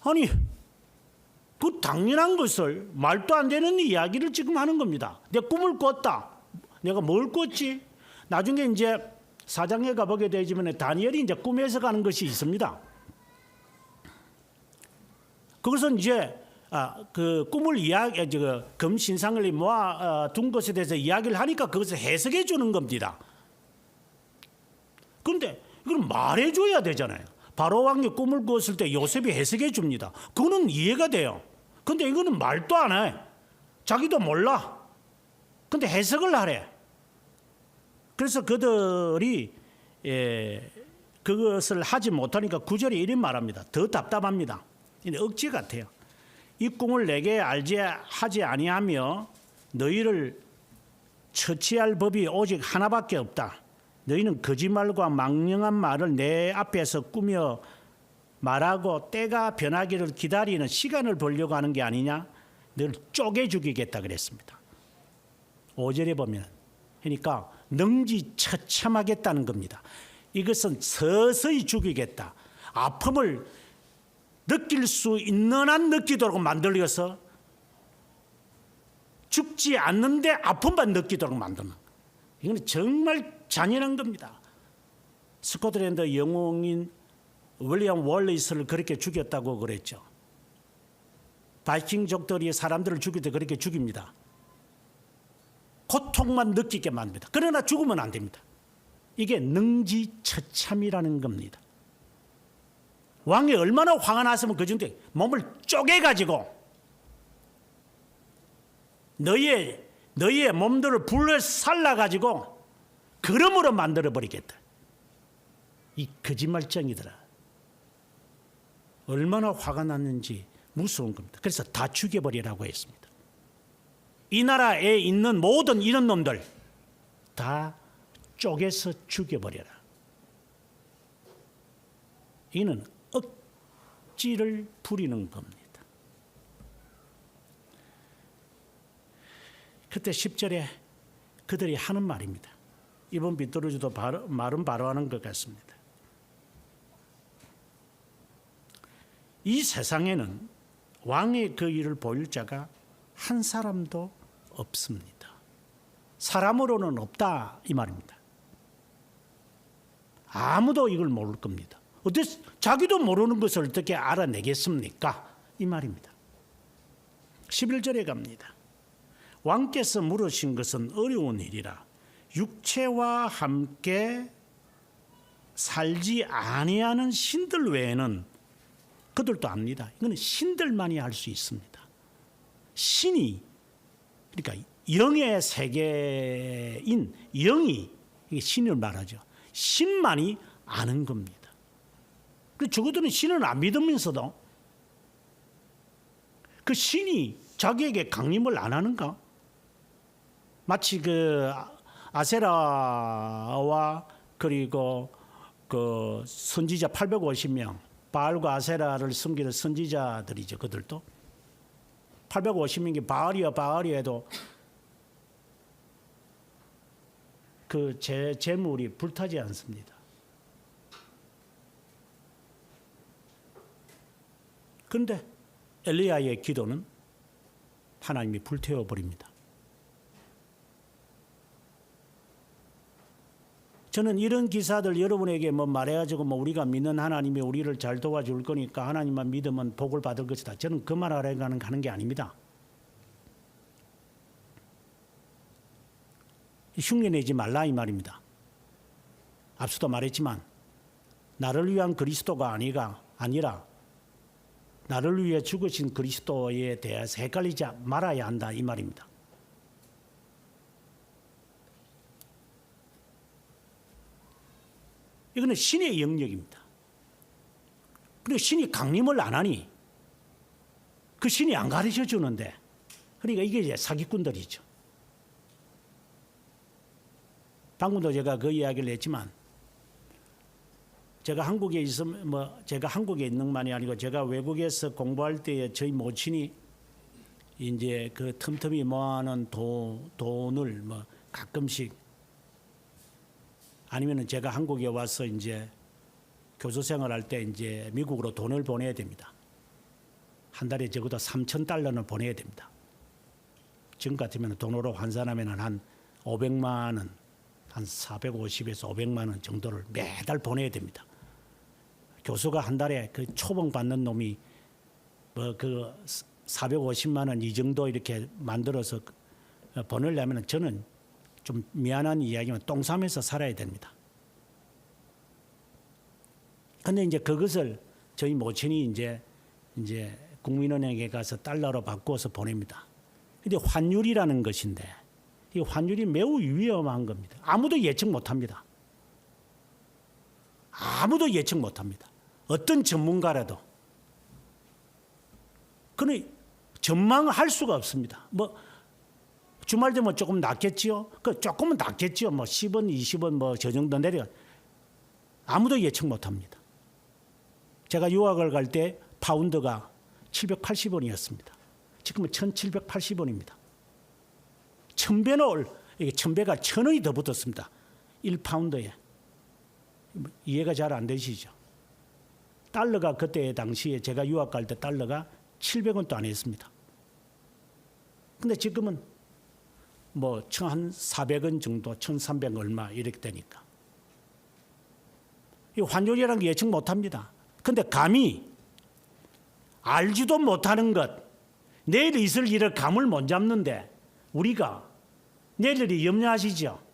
아니 그 당연한 것을 말도 안 되는 이야기를 지금 하는 겁니다. 내 꿈을 꿨다. 내가 뭘 꿨지? 나중에 이제 4장에 가보게 되지만 다니엘이 이제 꿈에서 가는 것이 있습니다. 그것은 이제 그 꿈을 금신상을 모아 둔 것에 대해서 이야기를 하니까 그것을 해석해 주는 겁니다. 그런데 이걸 말해 줘야 되잖아요. 바로 왕이 꿈을 꿨을 때 요셉이 해석해 줍니다. 그거는 이해가 돼요. 근데 이거는 말도 안 해. 자기도 몰라. 근데 해석을 하래. 그래서 그들이 그것을 하지 못하니까 9절에 이런 말합니다. 더 답답합니다. 억지 같아요. 이 꿈을 내게 알지 하지 아니하며 너희를 처치할 법이 오직 하나밖에 없다. 너희는 거짓말과 망령한 말을 내 앞에서 꾸며 말하고 때가 변하기를 기다리는 시간을 벌려고 하는 게 아니냐. 너를 쪼개 죽이겠다 그랬습니다. 5절에 보면 그러니까 능지처참하겠다는 겁니다. 이것은 서서히 죽이겠다. 아픔을 느낄 수 있는 한 느끼도록 만들어서 죽지 않는데 아픔만 느끼도록 만드는. 이건 정말 잔인한 겁니다. 스코틀랜드 영웅인 윌리엄 월리스를 그렇게 죽였다고 그랬죠. 바이킹족들이 사람들을 죽일 때 그렇게 죽입니다. 고통만 느끼게 만듭니다. 그러나 죽으면 안 됩니다. 이게 능지처참이라는 겁니다. 왕이 얼마나 화가 났으면 그 정도에 몸을 쪼개가지고 너희의 몸들을 불러 살라가지고 그러므로 만들어버리겠다. 이 거짓말쟁이들아. 얼마나 화가 났는지 무서운 겁니다. 그래서 다 죽여버리라고 했습니다. 이 나라에 있는 모든 이런 놈들 다 쪼개서 죽여버려라. 이는 억지를 부리는 겁니다. 그때 10절에 그들이 하는 말입니다. 이번 비토르주도 말은 바로 하는 것 같습니다. 이 세상에는 왕의 그 일을 보일 자가 한 사람도 없습니다. 사람으로는 없다 이 말입니다. 아무도 이걸 모를 겁니다. 어떻게 자기도 모르는 것을 어떻게 알아내겠습니까? 이 말입니다. 11절에 갑니다. 왕께서 물으신 것은 어려운 일이라 육체와 함께 살지 아니하는 신들 외에는 그들도 압니다. 이거는 신들만이 알 수 있습니다. 신이 그러니까 영의 세계인 영이 신을 말하죠. 신만이 아는 겁니다. 그래서 적어도는 신을 안 믿으면서도 그 신이 자기에게 강림을 안 하는가? 마치 그 아세라와 그리고 그 선지자 850명 바알과 아세라를 섬기는 선지자들이죠. 그들도 850명이 바알이야 해도 그 재물이 불타지 않습니다. 그런데 엘리야의 기도는 하나님이 불태워 버립니다. 저는 이런 기사들 여러분에게 말해가지고 우리가 믿는 하나님이 우리를 잘 도와줄 거니까 하나님만 믿으면 복을 받을 것이다. 저는 그 말 하려고 하는 게 아닙니다. 흉내내지 말라 이 말입니다. 앞서도 말했지만 나를 위한 그리스도가 아니라 나를 위해 죽으신 그리스도에 대해서 헷갈리지 말아야 한다 이 말입니다. 이거는 신의 영역입니다. 그리고 신이 강림을 안 하니 그 신이 안 가르쳐 주는데 그러니까 이게 이제 사기꾼들이죠. 방금도 제가 그 이야기를 했지만 제가 한국에 있으면 제가 한국에 있는 만이 아니고 제가 외국에서 공부할 때에 저희 모친이 이제 그 틈틈이 모아놓은 돈을 가끔씩 아니면은 제가 한국에 와서 이제 교수 생활할 때 이제 미국으로 돈을 보내야 됩니다. 한 달에 적어도 $3,000는 보내야 됩니다. 지금 같으면 돈으로 환산하면 한 500만 원, 한 450에서 500만 원 정도를 매달 보내야 됩니다. 교수가 한 달에 그 초봉 받는 놈이 그 450만 원 이 정도 이렇게 만들어서 보내려면 저는 좀 미안한 이야기면 똥 싸면서 살아야 됩니다. 근데 이제 그것을 저희 모친이 이제 국민은행에 가서 달러로 바꾸어서 보냅니다. 근데 환율이라는 것인데 이 환율이 매우 위험한 겁니다. 아무도 예측 못 합니다. 아무도 예측 못 합니다. 어떤 전문가라도. 그는 전망할 수가 없습니다. 주말 되면 조금 낮겠지요? 조금은 낮겠지요? 10원, 20원 저 정도 내려. 아무도 예측 못 합니다. 제가 유학을 갈 때 파운드가 780원이었습니다. 지금은 1780원입니다. 1000배는 이게 1000배가 1000원이 더 붙었습니다. 1파운드에. 이해가 잘 안 되시죠? 달러가 그때 당시에 제가 유학 갈 때 달러가 700원도 안 했습니다. 근데 지금은 한 400원 정도, 1300 얼마 이렇게 되니까. 이 환율이라는 게 예측 못 합니다. 근데 감히 알지도 못하는 것, 내일 있을 일을 감을 못 잡는데 우리가 내일 일이 염려하시죠?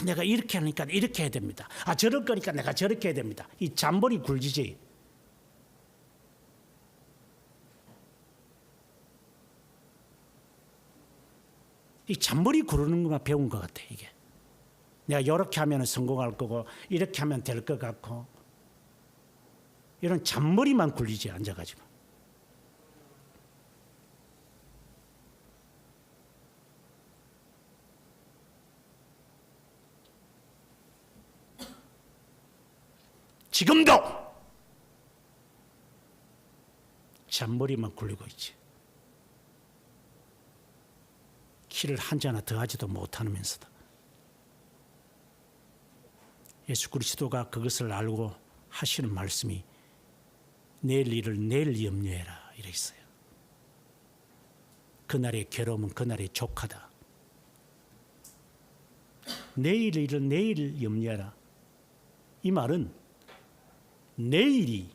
내가 이렇게 하니까 이렇게 해야 됩니다. 저럴 거니까 내가 저렇게 해야 됩니다. 이 잠벌이 굴지지. 이 잠벌이 구르는 것만 배운 것 같아 이게. 내가 이렇게 하면 성공할 거고 이렇게 하면 될 것 같고 이런 잔머리만 굴리지 앉아가지고. 지금도 잔머리만 굴리고 있지. 키를 한자 하나 더 하지도 못하면서도. 예수 그리스도가 그것을 알고 하시는 말씀이 내일 일을 내일 염려해라 이랬어요. 그날의 괴로움은 그날의 족하다. 내일 일을 내일 염려해라. 이 말은 내일의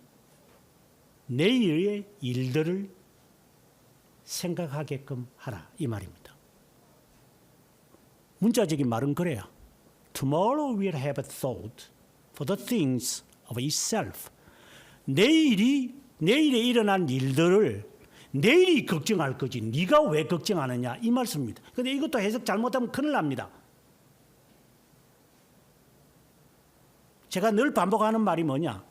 일들을 생각하게끔 하라 이 말입니다. 문자적인 말은 그래요. Tomorrow will have a thought for the things of itself. 내일에 일어난 일들을 내일이 걱정할 거지 네가 왜 걱정하느냐 이 말씀입니다. 그런데 이것도 해석 잘못하면 큰일 납니다. 제가 늘 반복하는 말이 뭐냐.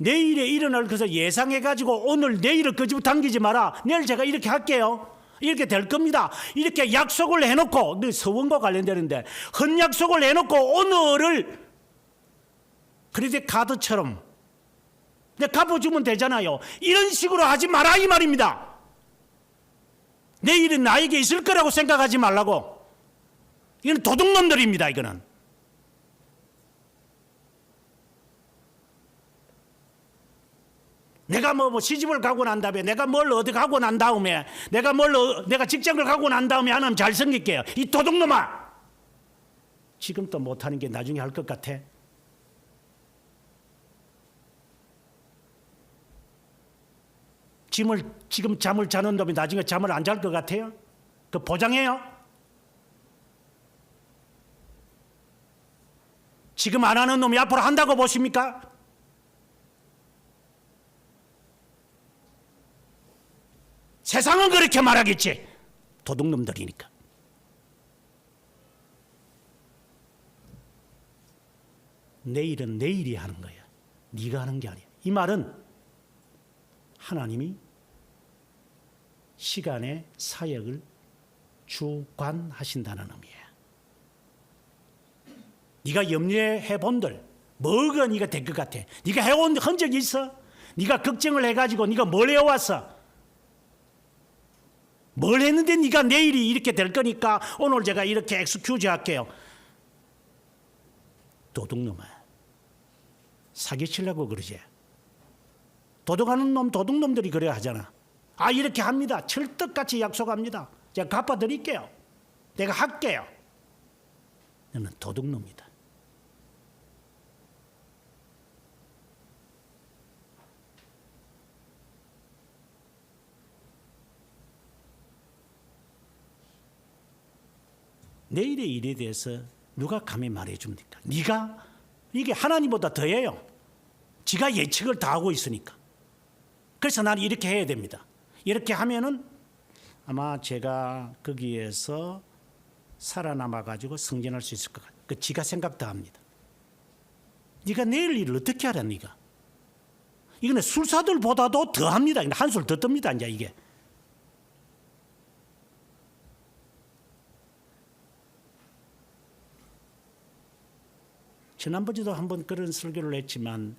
내일에 일어날 것을 예상해가지고 오늘 내일을 거짓 당기지 마라. 내일 제가 이렇게 할게요. 이렇게 될 겁니다. 이렇게 약속을 해놓고 서원과 관련되는데 헌약속을 해놓고 오늘을 크레딧 카드처럼 내가 갚아주면 되잖아요. 이런 식으로 하지 마라 이 말입니다. 내일은 나에게 있을 거라고 생각하지 말라고. 이건 도둑놈들입니다. 이거는. 내가 뭐 시집을 가고 난 다음에 내가 뭘 어디 가고 난 다음에 내가 직장을 가고 난 다음에 하나님 잘 섬길게요. 이 도둑놈아. 지금 또 못하는 게 나중에 할 것 같아. 지금 잠을 자는 놈이 나중에 잠을 안 잘 것 같아요? 그 보장해요? 지금 안 하는 놈이 앞으로 한다고 보십니까? 세상은 그렇게 말하겠지. 도둑놈들이니까. 내일은 내일이 하는 거야. 네가 하는 게 아니야. 이 말은 하나님이 시간의 사역을 주관하신다는 의미예요. 네가 염려해 본들 뭐가 네가 될 것 같아? 네가 해온 흔적이 있어? 네가 걱정을 해가지고 네가 뭘 해왔어? 뭘 했는데 네가 내일이 이렇게 될 거니까 오늘 제가 이렇게 엑스큐즈 할게요. 도둑놈아. 사기치려고 그러지. 도둑하는 놈 도둑놈들이 그래야 하잖아. 아 이렇게 합니다. 철떡같이 약속합니다. 제가 갚아드릴게요. 내가 할게요. 너는 도둑놈이다. 내일의 일에 대해서 누가 감히 말해줍니까? 네가 이게 하나님보다 더해요. 지가 예측을 다 하고 있으니까. 그래서 나는 이렇게 해야 됩니다. 이렇게 하면은 아마 제가 거기에서 살아남아 가지고 승진할 수 있을 것 같아요. 그 지가 생각 다 합니다. 네가 내일 일을 어떻게 알아? 네가 이거는 술사들보다도 더 합니다. 한술 더 뜹니다. 이제 이게. 지난번에도 한번 그런 설교를 했지만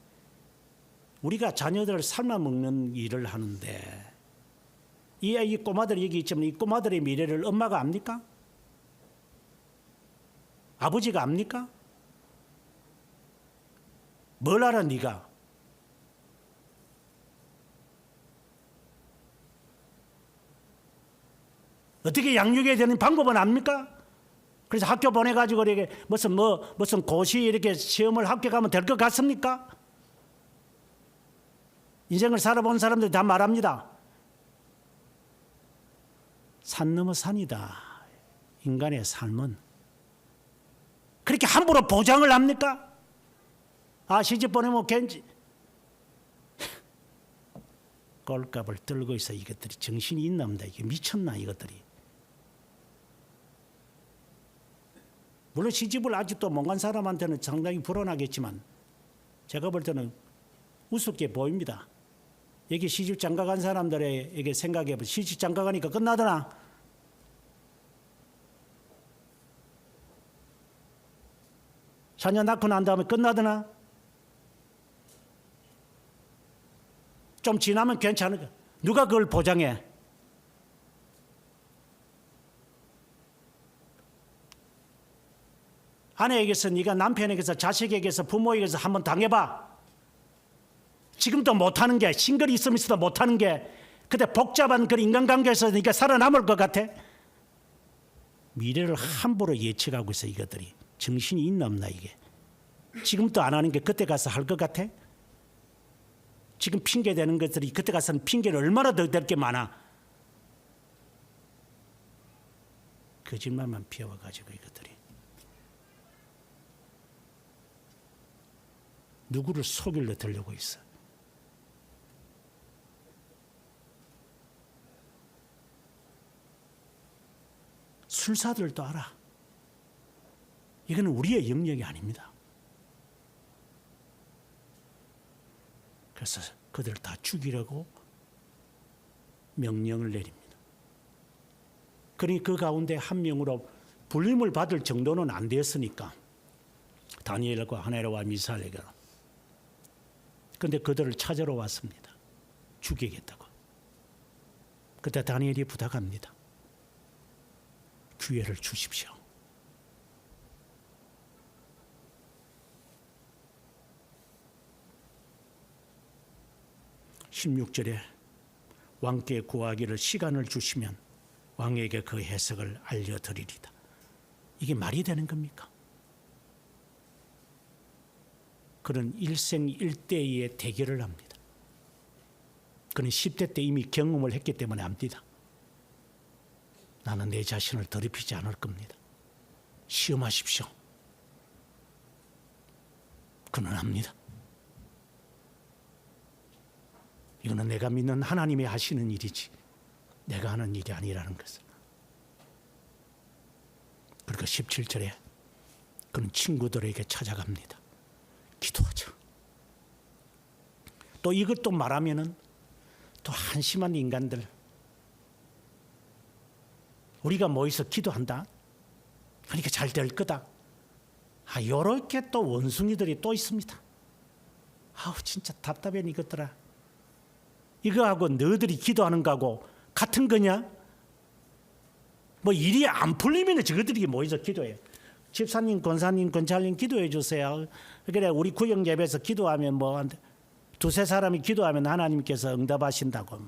우리가 자녀들을 삶아먹는 일을 하는데 이 꼬마들이 여기 있지만 이 꼬마들의 미래를 엄마가 압니까? 아버지가 압니까? 뭘 알아 네가? 어떻게 양육해야 되는 방법은 압니까? 그래서 학교 보내가지고 이렇게 무슨 고시 이렇게 시험을 합격하면 될 것 같습니까? 인생을 살아본 사람들이 다 말합니다. 산 넘어 산이다. 인간의 삶은. 그렇게 함부로 보장을 합니까? 아 시집 보내면 괜지. 꼴값을 떨고 있어. 이것들이 정신이 있나 없나. 이게 미쳤나 이것들이. 물론 시집을 아직도 못 간 사람한테는 상당히 불안하겠지만 제가 볼 때는 우습게 보입니다. 여기 시집 장가 간 사람들에게 생각해 보면 시집 장가 가니까 끝나더나? 자녀 낳고 난 다음에 끝나더나? 좀 지나면 괜찮을까? 누가 그걸 보장해? 아내에게서 네가 남편에게서 자식에게서 부모에게서 한번 당해봐. 지금도 못하는 게 싱글이 있으면서도 못하는 게 그때 복잡한 그 인간관계에서 네가 살아남을 것 같아? 미래를 함부로 예측하고 있어. 이것들이 정신이 있나 없나 이게. 지금도 안 하는 게 그때 가서 할 것 같아? 지금 핑계 대는 것들이 그때 가서는 핑계를 얼마나 더 될 게 많아. 거짓말만 피워가지고 이것들이 누구를 속일러 들려고 있어. 술사들도 알아. 이거는 우리의 영역이 아닙니다. 그래서 그들 다 죽이려고 명령을 내립니다. 그러니 그 가운데 한 명으로 불림을 받을 정도는 안 되었으니까 다니엘과 하나엘과 미사엘에게 그런데 그들을 찾으러 왔습니다. 죽이겠다고. 그때 다니엘이 부탁합니다. 기회를 주십시오. (16절에) 왕께 구하기를 시간을 주시면 왕에게 그 해석을 알려드리리다. 이게 말이 되는 겁니까? 그는 일생일대의 대결을 합니다. 그는 10대 때 이미 경험을 했기 때문에 압니다. 나는 내 자신을 더럽히지 않을 겁니다. 시험하십시오. 그는 압니다. 이거는 내가 믿는 하나님이 하시는 일이지 내가 하는 일이 아니라는 것을. 그리고 17절에 그는 친구들에게 찾아갑니다. 기도하자. 또 이것도 말하면은 또 한심한 인간들, 우리가 모여서 기도한다 그러니까 잘 될 거다. 요렇게 또 원숭이들이 또 있습니다. 진짜 답답해 이것들아. 이거하고 너희들이 기도하는 거하고 같은 거냐? 뭐 일이 안 풀리면 저것들이 모여서 기도해요. 집사님, 권사님, 권찰님 기도해 주세요. 그래 우리 구역 예배에서 기도하면 뭐 두세 사람이 기도하면 하나님께서 응답하신다고.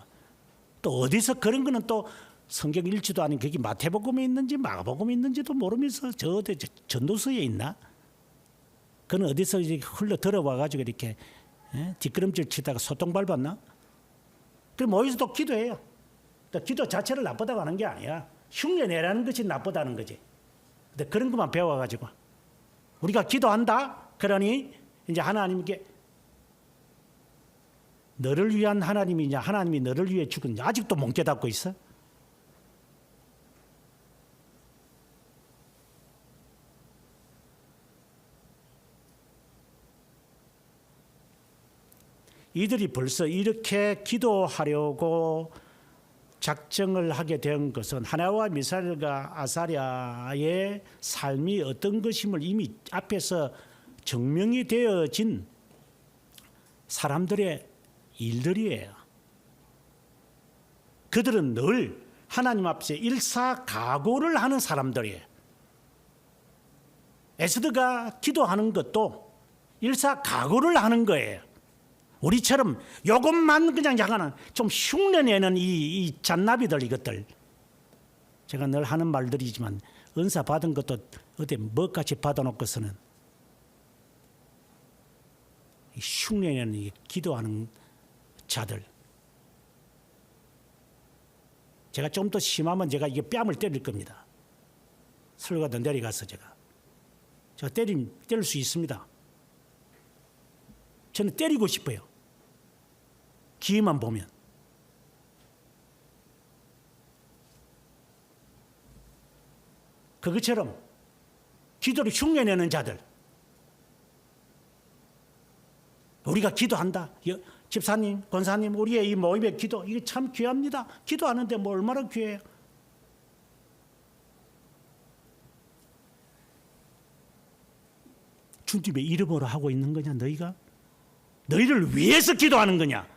또 어디서 그런 거는 또 성경 읽지도 않은 그게 마태복음에 있는지 마가복음에 있는지도 모르면서 저 전도서에 있나? 그는 어디서 흘러 들어와가지고 이렇게 뒷걸음질 치다가 소똥 밟았나? 그럼 모여서 또 기도해요. 또 기도 자체를 나쁘다고 하는 게 아니야. 흉내 내라는 것이 나쁘다는 거지. 근데 그런 것만 배워가지고 우리가 기도한다. 그러니 이제 하나님께 너를 위한 하나님이냐 하나님이 너를 위해 죽었냐 아직도 못 깨닫고 있어? 이들이 벌써 이렇게 기도하려고 작정을 하게 된 것은 하나와 미사엘과 아사랴의 삶이 어떤 것임을 이미 앞에서 증명이 되어진 사람들의 일들이에요. 그들은 늘 하나님 앞에 일사각오를 하는 사람들이에요. 에스더가 기도하는 것도 일사각오를 하는 거예요. 우리처럼 이것만 그냥 약간 좀 흉내내는 이 잔나비들 이것들. 제가 늘 하는 말들이지만 은사 받은 것도 어디 뭐같이 받아놓고서는 이 흉내내는 이 기도하는 자들. 제가 좀 더 심하면 제가 이게 뺨을 때릴 겁니다. 설교하다 내려가서 제가 때릴 수 있습니다. 저는 때리고 싶어요. 기회만 보면. 그것처럼 기도를 흉내내는 자들. 우리가 기도한다. 집사님, 권사님, 우리의 이 모임의 기도 이게 참 귀합니다. 기도하는데 뭐 얼마나 귀해요. 주님의 이름으로 하고 있는 거냐 너희가? 너희를 위해서 기도하는 거냐?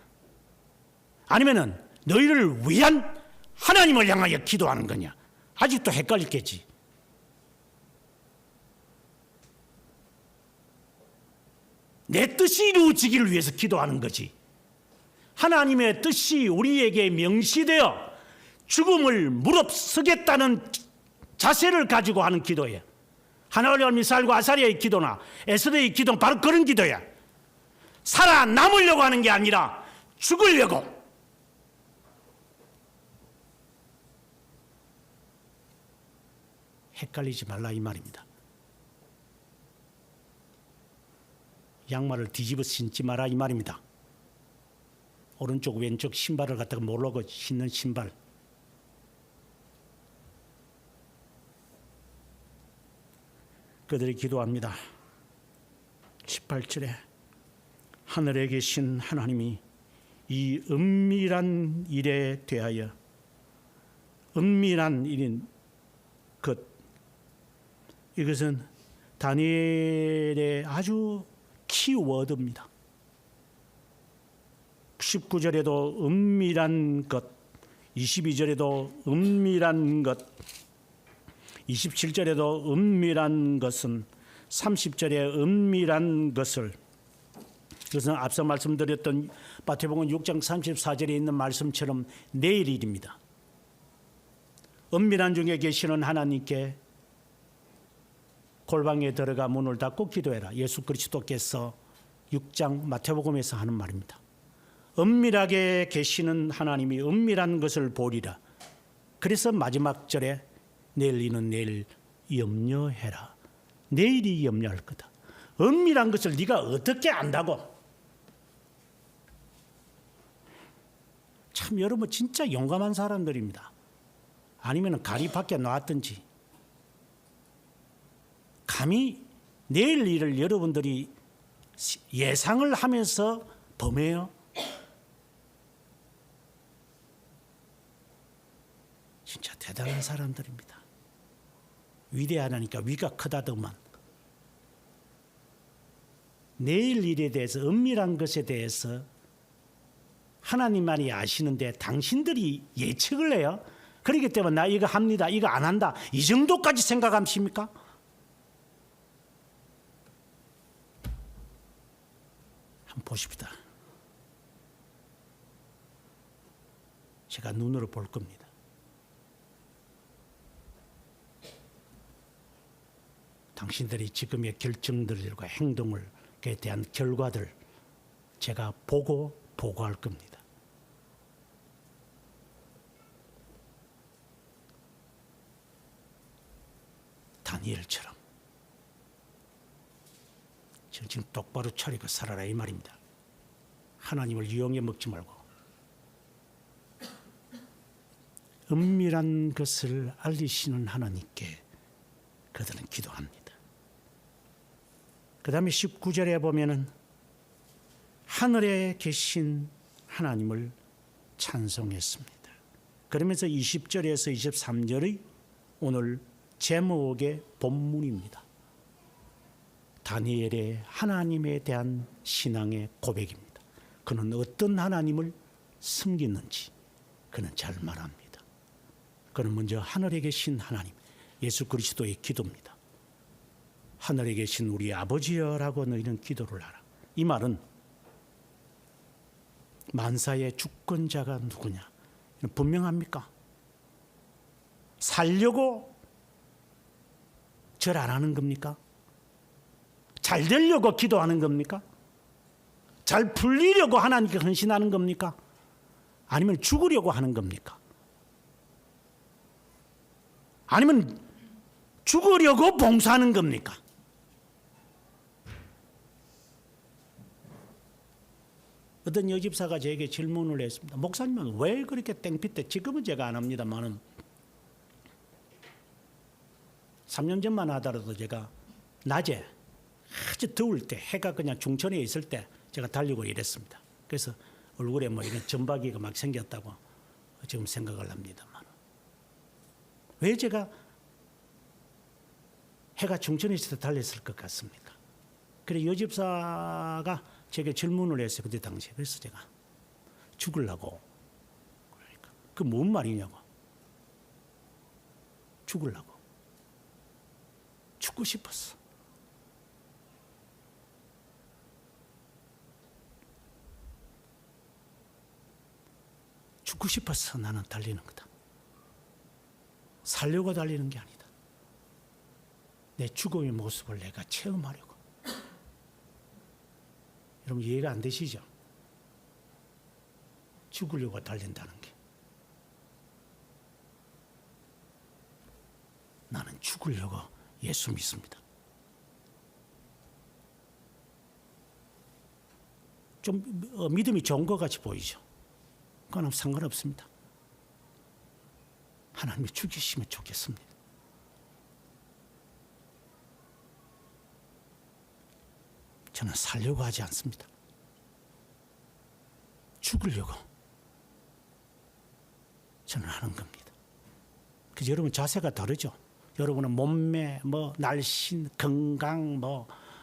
아니면은 너희를 위한 하나님을 향하여 기도하는 거냐? 아직도 헷갈렸겠지. 내 뜻이 이루어지기를 위해서 기도하는 거지. 하나님의 뜻이 우리에게 명시되어 죽음을 무릅쓰겠다는 자세를 가지고 하는 기도예요. 하나와 미사엘과 아사랴의 기도나 에스더의 기도는 바로 그런 기도야. 살아남으려고 하는 게 아니라 죽으려고. 헷갈리지 말라 이 말입니다. 양말을 뒤집어 신지 마라 이 말입니다. 오른쪽 왼쪽 신발을 갖다가 모르고 신는 신발. 그들이 기도합니다. 18절에 하늘에 계신 하나님이 이 은밀한 일에 대하여, 은밀한 일인 것, 이것은 다니엘의 아주 키워드입니다. 19절에도 은밀한 것, 22절에도 은밀한 것, 27절에도 은밀한 것은 30절에 은밀한 것을, 그것은 앞서 말씀드렸던 마태복음 6장 34절에 있는 말씀처럼 내일 일입니다. 은밀한 중에 계시는 하나님께 골방에 들어가 문을 닫고 기도해라. 예수 그리스도께서 6장 마태복음에서 하는 말입니다. 은밀하게 계시는 하나님이 은밀한 것을 보리라. 그래서 마지막 절에 내일 이는 내일 염려해라. 내일이 염려할 거다. 은밀한 것을 네가 어떻게 안다고? 참 여러분 진짜 용감한 사람들입니다. 아니면 가리 밖에 나왔든지 감히 내일 일을 여러분들이 예상을 하면서 범해요. 진짜 대단한 사람들입니다. 위대하다니까 위가 크다더만. 내일 일에 대해서 은밀한 것에 대해서 하나님만이 아시는데 당신들이 예측을 해요. 그렇기 때문에 나 이거 합니다. 이거 안 한다. 이 정도까지 생각하십니까? 한번 보십시다. 제가 눈으로 볼 겁니다. 당신들이 지금의 결정들과 행동에 대한 결과들 제가 보고 보고할 겁니다. 다니엘처럼 정신 똑바로 차리고 살아라 이 말입니다. 하나님을 이용해 먹지 말고 은밀한 것을 알리시는 하나님께 그들은 기도합니다. 그 다음에 19절에 보면은 하늘에 계신 하나님을 찬송했습니다. 그러면서 20절에서 23절의 오늘 제목의 본문입니다. 다니엘의 하나님에 대한 신앙의 고백입니다. 그는 어떤 하나님을 섬기는지 그는 잘 말합니다. 그는 먼저 하늘에 계신 하나님, 예수 그리스도의 기도입니다. 하늘에 계신 우리 아버지여라고 너희는 기도를 하라. 이 말은 만사의 주권자가 누구냐? 분명합니까? 살려고 절 안 하는 겁니까? 잘 되려고 기도하는 겁니까? 잘 풀리려고 하나님께 헌신하는 겁니까? 아니면 죽으려고 하는 겁니까? 아니면 죽으려고 봉사하는 겁니까? 어떤 여집사가 저에게 질문을 했습니다. 목사님은 왜 그렇게 땡빛대? 지금은 제가 안 합니다만은 3년 전만 하더라도 제가 낮에 아주 더울 때 해가 그냥 중천에 있을 때 제가 달리고 이랬습니다. 그래서 얼굴에 뭐 이런 점박이가 막 생겼다고 지금 생각을 합니다만 왜 제가 해가 중천에 있을 때 달렸을 것 같습니까? 그래 여집사가 제게 질문을 했어요. 그때 당시에. 그래서 제가 죽으려고. 그러니까 그 뭔 말이냐고. 죽으려고. 죽고 싶었어. 죽고 싶어서 나는 달리는 거다. 살려고 달리는 게 아니다. 내 죽음의 모습을 내가 체험하려고. 여러분 이해가 안 되시죠? 죽으려고 달린다는 게. 나는 죽으려고 예수 믿습니다. 좀 믿음이 좋은 것 같이 보이죠? 그건 상관없습니다. 하나님이 죽이시면 좋겠습니다. 저는 살려고 하지 않습니다. 죽으려고 저는 하는 겁니다. 그래서 여러분 자세가 다르죠. 여러분은 몸매, 날씬, 건강,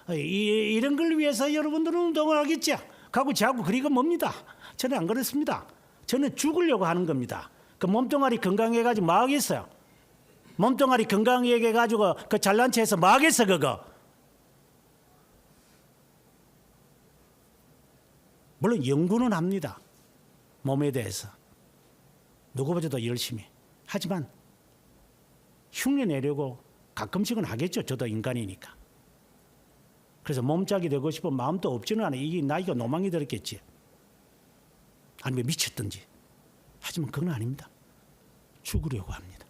이런 걸 위해서 여러분들은 운동을 하겠죠. 가고 저하고 그리고 뭡니다. 저는 안 그렇습니다. 저는 죽으려고 하는 겁니다. 그 몸뚱아리 건강해가지고 뭐 하겠어요? 몸뚱아리 건강해가지고 그 잘난 체해서 뭐 하겠어 그거? 물론 연구는 합니다. 몸에 대해서. 누구보다도 열심히. 하지만 흉내내려고 가끔씩은 하겠죠. 저도 인간이니까. 그래서 몸짝이 되고 싶은 마음도 없지는 않아요. 이게 나이가 노망이 들었겠지. 아니면 미쳤든지. 하지만 그건 아닙니다. 죽으려고 합니다.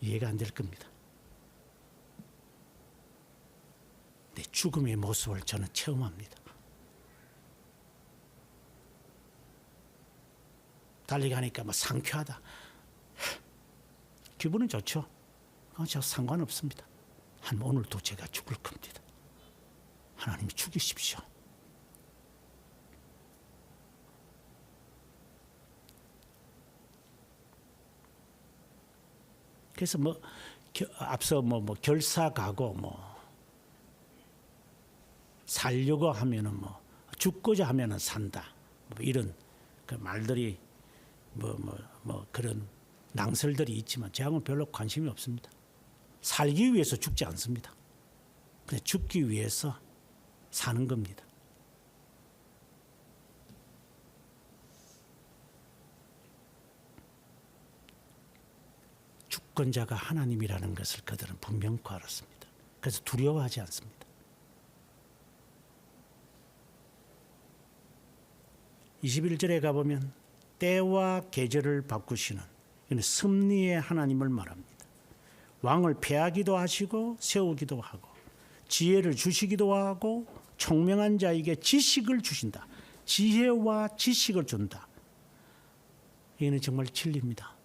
이해가 안 될 겁니다. 내 죽음의 모습을 저는 체험합니다. 달리가니까 뭐 상쾌하다. 기분은 좋죠. 저 상관없습니다. 오늘도 제가 죽을 겁니다. 하나님이 죽이십시오. 그래서 앞서 결사 가고 살려고 하면은 죽고자 하면은 산다. 이런 그 말들이 그런 낭설들이 있지만 저하고는 별로 관심이 없습니다. 살기 위해서 죽지 않습니다. 그냥 죽기 위해서 사는 겁니다. 주권자가 하나님이라는 것을 그들은 분명코 알았습니다. 그래서 두려워하지 않습니다. 21절에 가보면 때와 계절을 바꾸시는 이는 섭리의 하나님을 말합니다. 왕을 폐하기도 하시고 세우기도 하고 지혜를 주시기도 하고 총명한 자에게 지식을 주신다. 지혜와 지식을 준다. 이는 정말 진리입니다.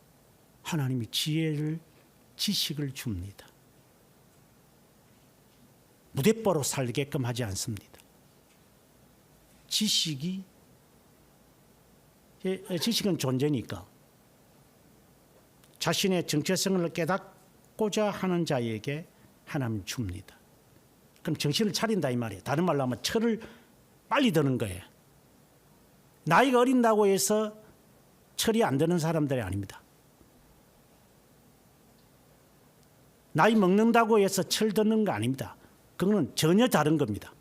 하나님이 지혜를 지식을 줍니다. 무대뽀로 살게끔 하지 않습니다. 지식은 존재니까 자신의 정체성을 깨닫고자 하는 자에게 하나님 줍니다. 그럼 정신을 차린다 이 말이에요. 다른 말로 하면 철을 빨리 드는 거예요. 나이가 어린다고 해서 철이 안 드는 사람들이 아닙니다. 나이 먹는다고 해서 철 드는 거 아닙니다. 그거는 전혀 다른 겁니다.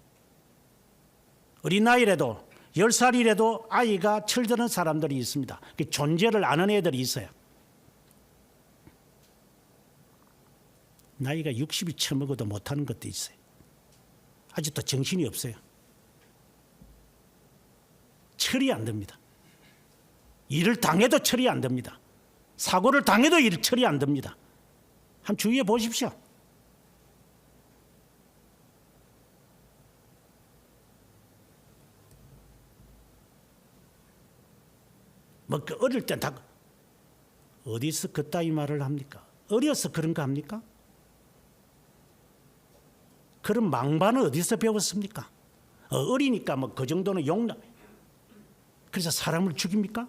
어린 나이라도 10살이라도 아이가 철 드는 사람들이 있습니다. 존재를 아는 애들이 있어요. 나이가 60이 처먹어도 못하는 것도 있어요. 아직도 정신이 없어요. 철이 안 됩니다. 일을 당해도 철이 안 됩니다. 사고를 당해도 철이 안 됩니다. 한번 주의해 보십시오. 어릴 때 다 어디서 그따위 말을 합니까? 어려서 그런 거 합니까? 그런 망반을 어디서 배웠습니까? 어리니까 그 정도는 용납. 그래서 사람을 죽입니까?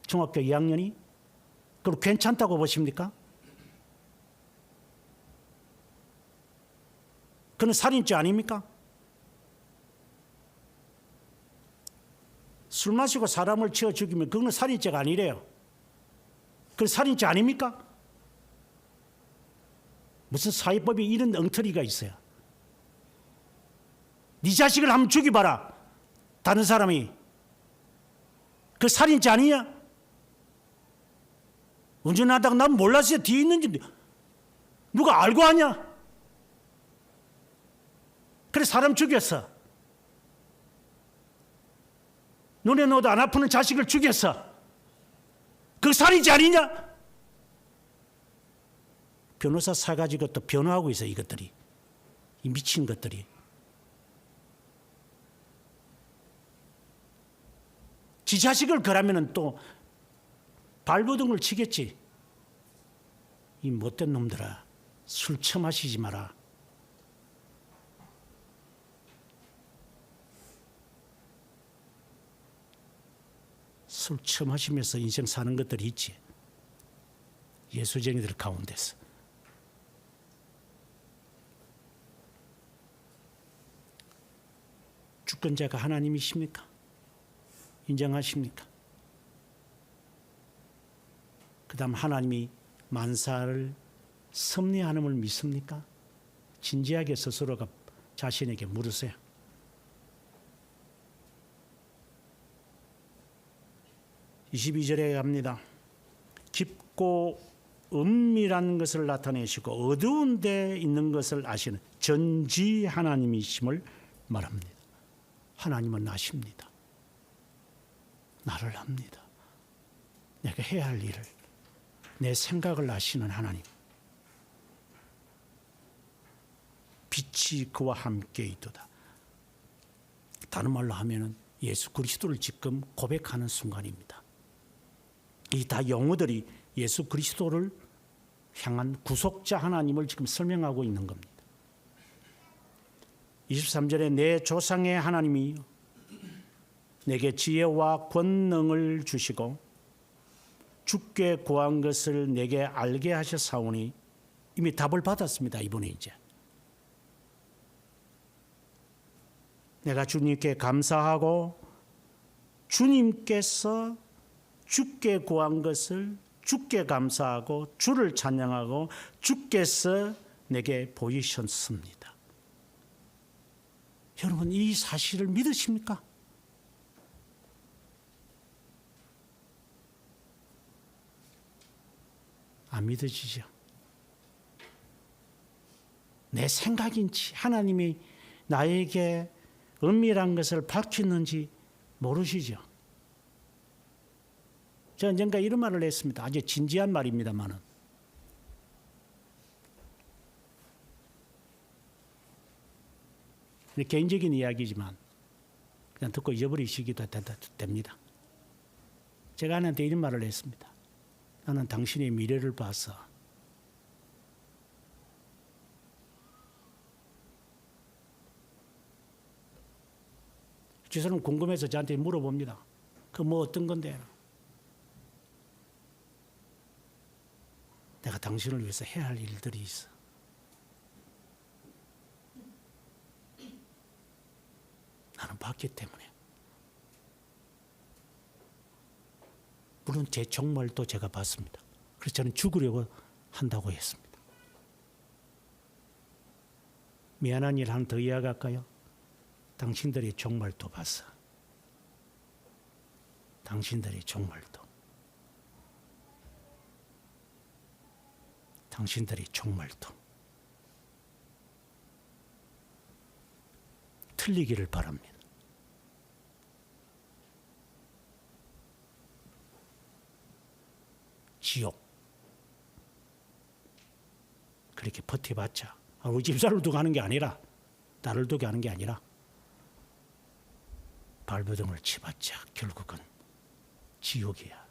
중학교 2학년이? 그럼 괜찮다고 보십니까? 그건 살인죄 아닙니까? 술 마시고 사람을 치어 죽이면 그건 살인죄가 아니래요. 그건 살인죄 아닙니까? 무슨 사회법에 이런 엉터리가 있어요. 네 자식을 한번 죽여봐라. 다른 사람이. 그 살인죄 아니냐? 운전하다가 난 몰랐어요. 뒤에 있는지 누가 알고 하냐? 그래 사람 죽였어. 눈에 넣어도 안 아프는 자식을 죽였어. 그 살인죄 아니냐? 변호사 사가지고 또 변호하고 있어 이것들이. 이 미친 것들이. 지 자식을 그러면은 또 발버둥을 치겠지. 이 못된 놈들아, 술 처마시지 마라. 술 처마시면서 인생 사는 것들이 있지. 예수쟁이들 가운데서. 주권자가 하나님이십니까? 인정하십니까? 그 다음 하나님이 만사를 섭리하는을 믿습니까? 진지하게 스스로가 자신에게 물으세요. (22절에) 갑니다. 깊고 은밀한 것을 나타내시고 어두운 데 있는 것을 아시는 전지 하나님이심을 말합니다. 하나님은 아십니다. 나를 압니다. 내가 해야 할 일을, 내 생각을 아시는 하나님. 빛이 그와 함께 있도다. 다른 말로 하면은 예수 그리스도를 지금 고백하는 순간입니다. 이 다 용어들이 예수 그리스도를 향한 구속자 하나님을 지금 설명하고 있는 겁니다. 23절에 내 조상의 하나님이 내게 지혜와 권능을 주시고 주께 구한 것을 내게 알게 하셨사오니, 이미 답을 받았습니다. 이번에 이제 내가 주님께 감사하고 주님께서 주께 구한 것을 주께 감사하고 주를 찬양하고 주께서 내게 보이셨습니다. 여러분, 이 사실을 믿으십니까? 안 믿어지죠? 내 생각인지 하나님이 나에게 은밀한 것을 밝혔는지 모르시죠? 제가 언젠가 이런 말을 했습니다. 아주 진지한 말입니다만은. 개인적인 이야기지만 그냥 듣고 잊어버리시기도 됩니다. 제가 하나님한테 이런 말을 했습니다. 나는 당신의 미래를 봐서 저 사람 궁금해서 저한테 물어봅니다. 그 뭐 어떤 건데? 내가 당신을 위해서 해야 할 일들이 있어. 나는 봤기 때문에. 물론 제 종말도 제가 봤습니다. 그래서 저는 죽으려고 한다고 했습니다. 미안한 일 하나 더 이야기할까요? 당신들의 종말도 봤어. 당신들의 종말도. 당신들의 종말도. 틀리기를 바랍니다. 지옥. 그렇게 버텨봤자 우리 집사를 두고 하는 게 아니라, 나를 두고 하는 게 아니라 발버둥을 치봤자 결국은 지옥이야.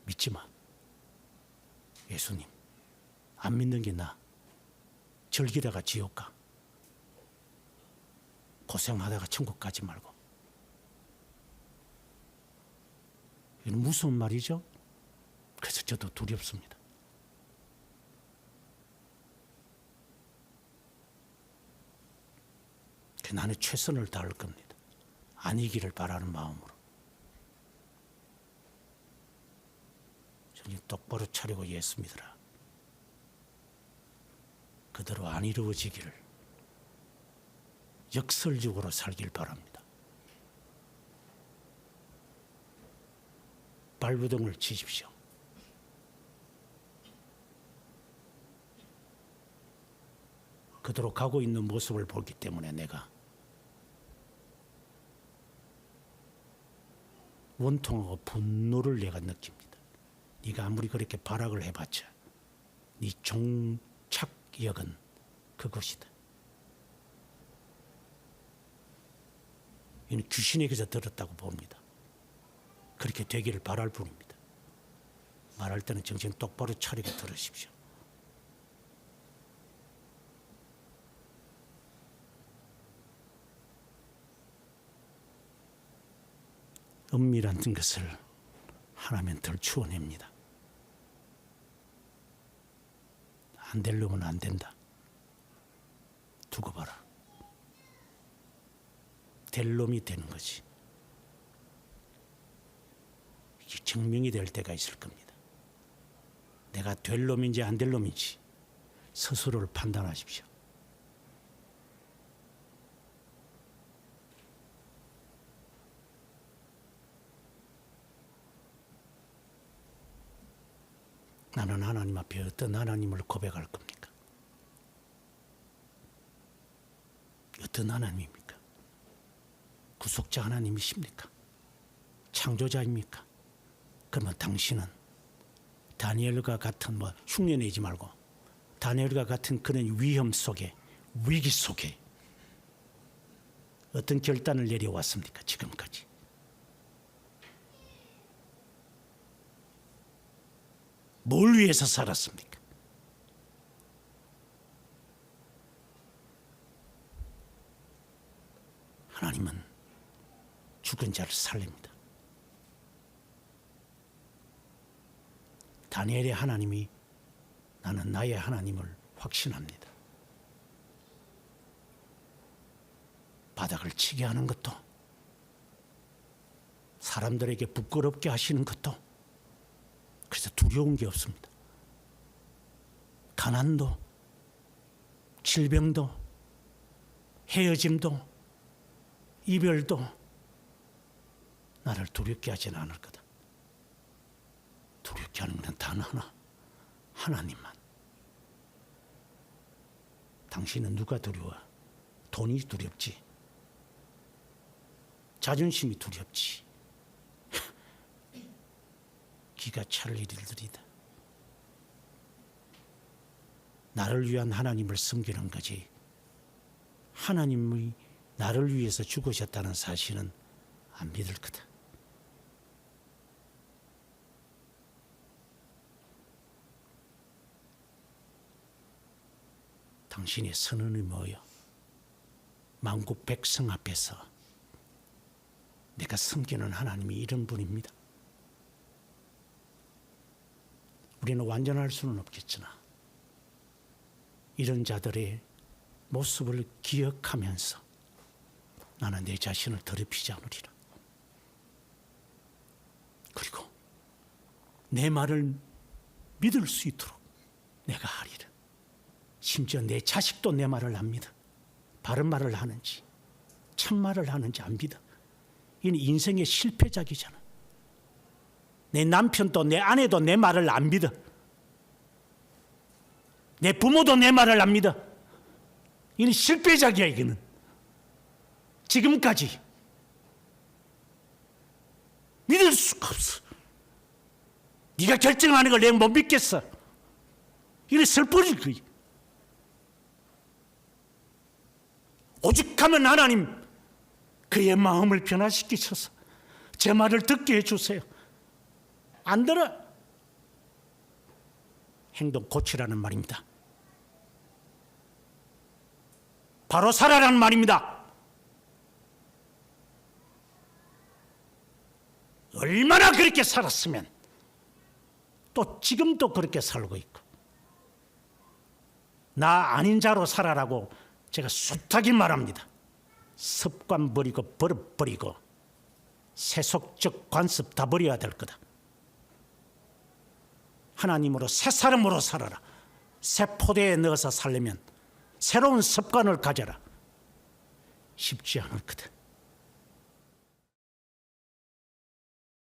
믿지 마. 예수님 안 믿는 게 나아. 즐기다가 지옥 가. 고생하다가 천국 가지 말고. 이건 무서운 말이죠. 그래서 저도 두렵습니다. 나는 최선을 다할 겁니다. 아니기를 바라는 마음으로. 정신 똑바로 차리고 예수 믿으라. 그대로 안 이루어지기를 역설적으로 살길 바랍니다. 발버둥을 치십시오. 그대로 가고 있는 모습을 보기 때문에 내가 원통하고 분노를 내가 느낍니다. 네가 아무리 그렇게 발악을 해봤자 네 종착역은 그것이다. 이는 귀신에게서 들었다고 봅니다. 그렇게 되기를 바랄 뿐입니다. 말할 때는 정신 똑바로 차리고 들으십시오. 은밀한 것을 하나면 덜추어냅니다. 안 되려면 안 된다. 두고 봐라. 될 놈이 되는 거지. 이게 증명이 될 때가 있을 겁니다. 내가 될 놈인지 안 될 놈인지 스스로를 판단하십시오. 나는 하나님 앞에 어떤 하나님을 고백할 겁니까? 어떤 하나님입니까? 구속자 하나님이십니까? 창조자입니까? 그러면 당신은 다니엘과 같은 흉내내지 말고 다니엘과 같은 그런 위험 속에, 위기 속에 어떤 결단을 내려왔습니까? 지금까지. 뭘 위해서 살았습니까? 하나님은 죽은 자를 살립니다. 다니엘의 하나님이 나는 나의 하나님을 확신합니다. 바닥을 치게 하는 것도, 사람들에게 부끄럽게 하시는 것도, 그래서 두려운 게 없습니다. 가난도, 질병도, 헤어짐도, 이별도 나를 두렵게 하지는 않을 거다. 두렵게 하는 건 단 하나, 하나님만. 당신은 누가 두려워? 돈이 두렵지. 자존심이 두렵지. 기가 찰 일들이다. 나를 위한 하나님을 섬기는 거지, 하나님이 나를 위해서 죽으셨다는 사실은 안 믿을 거다. 당신의 선언이 뭐요? 만국 백성 앞에서 내가 섬기는 하나님이 이런 분입니다. 우리는 완전할 수는 없겠으나 이런 자들의 모습을 기억하면서 나는 내 자신을 더럽히지 않으리라. 그리고 내 말을 믿을 수 있도록 내가 하리라. 심지어 내 자식도 내 말을 안 믿어. 바른 말을 하는지 참말을 하는지 안 믿어. 이는 인생의 실패작이잖아. 내 남편도 내 아내도 내 말을 안 믿어. 내 부모도 내 말을 안 믿어. 이는 실패작이야. 이거는 지금까지 믿을 수가 없어. 네가 결정하는 걸 내가 못 믿겠어. 이는 슬퍼질 거야. 오직하면 하나님 그의 마음을 변화시키셔서 제 말을 듣게 해주세요. 안 들어. 행동 고치라는 말입니다. 바로 살아라는 말입니다. 얼마나 그렇게 살았으면 또 지금도 그렇게 살고 있고, 나 아닌 자로 살아라고 제가 숱하게 말합니다. 습관 버리고 버릇 버리고 세속적 관습 다 버려야 될 거다. 하나님으로 새 사람으로 살아라. 새 포대에 넣어서 살려면 새로운 습관을 가져라. 쉽지 않을 거다.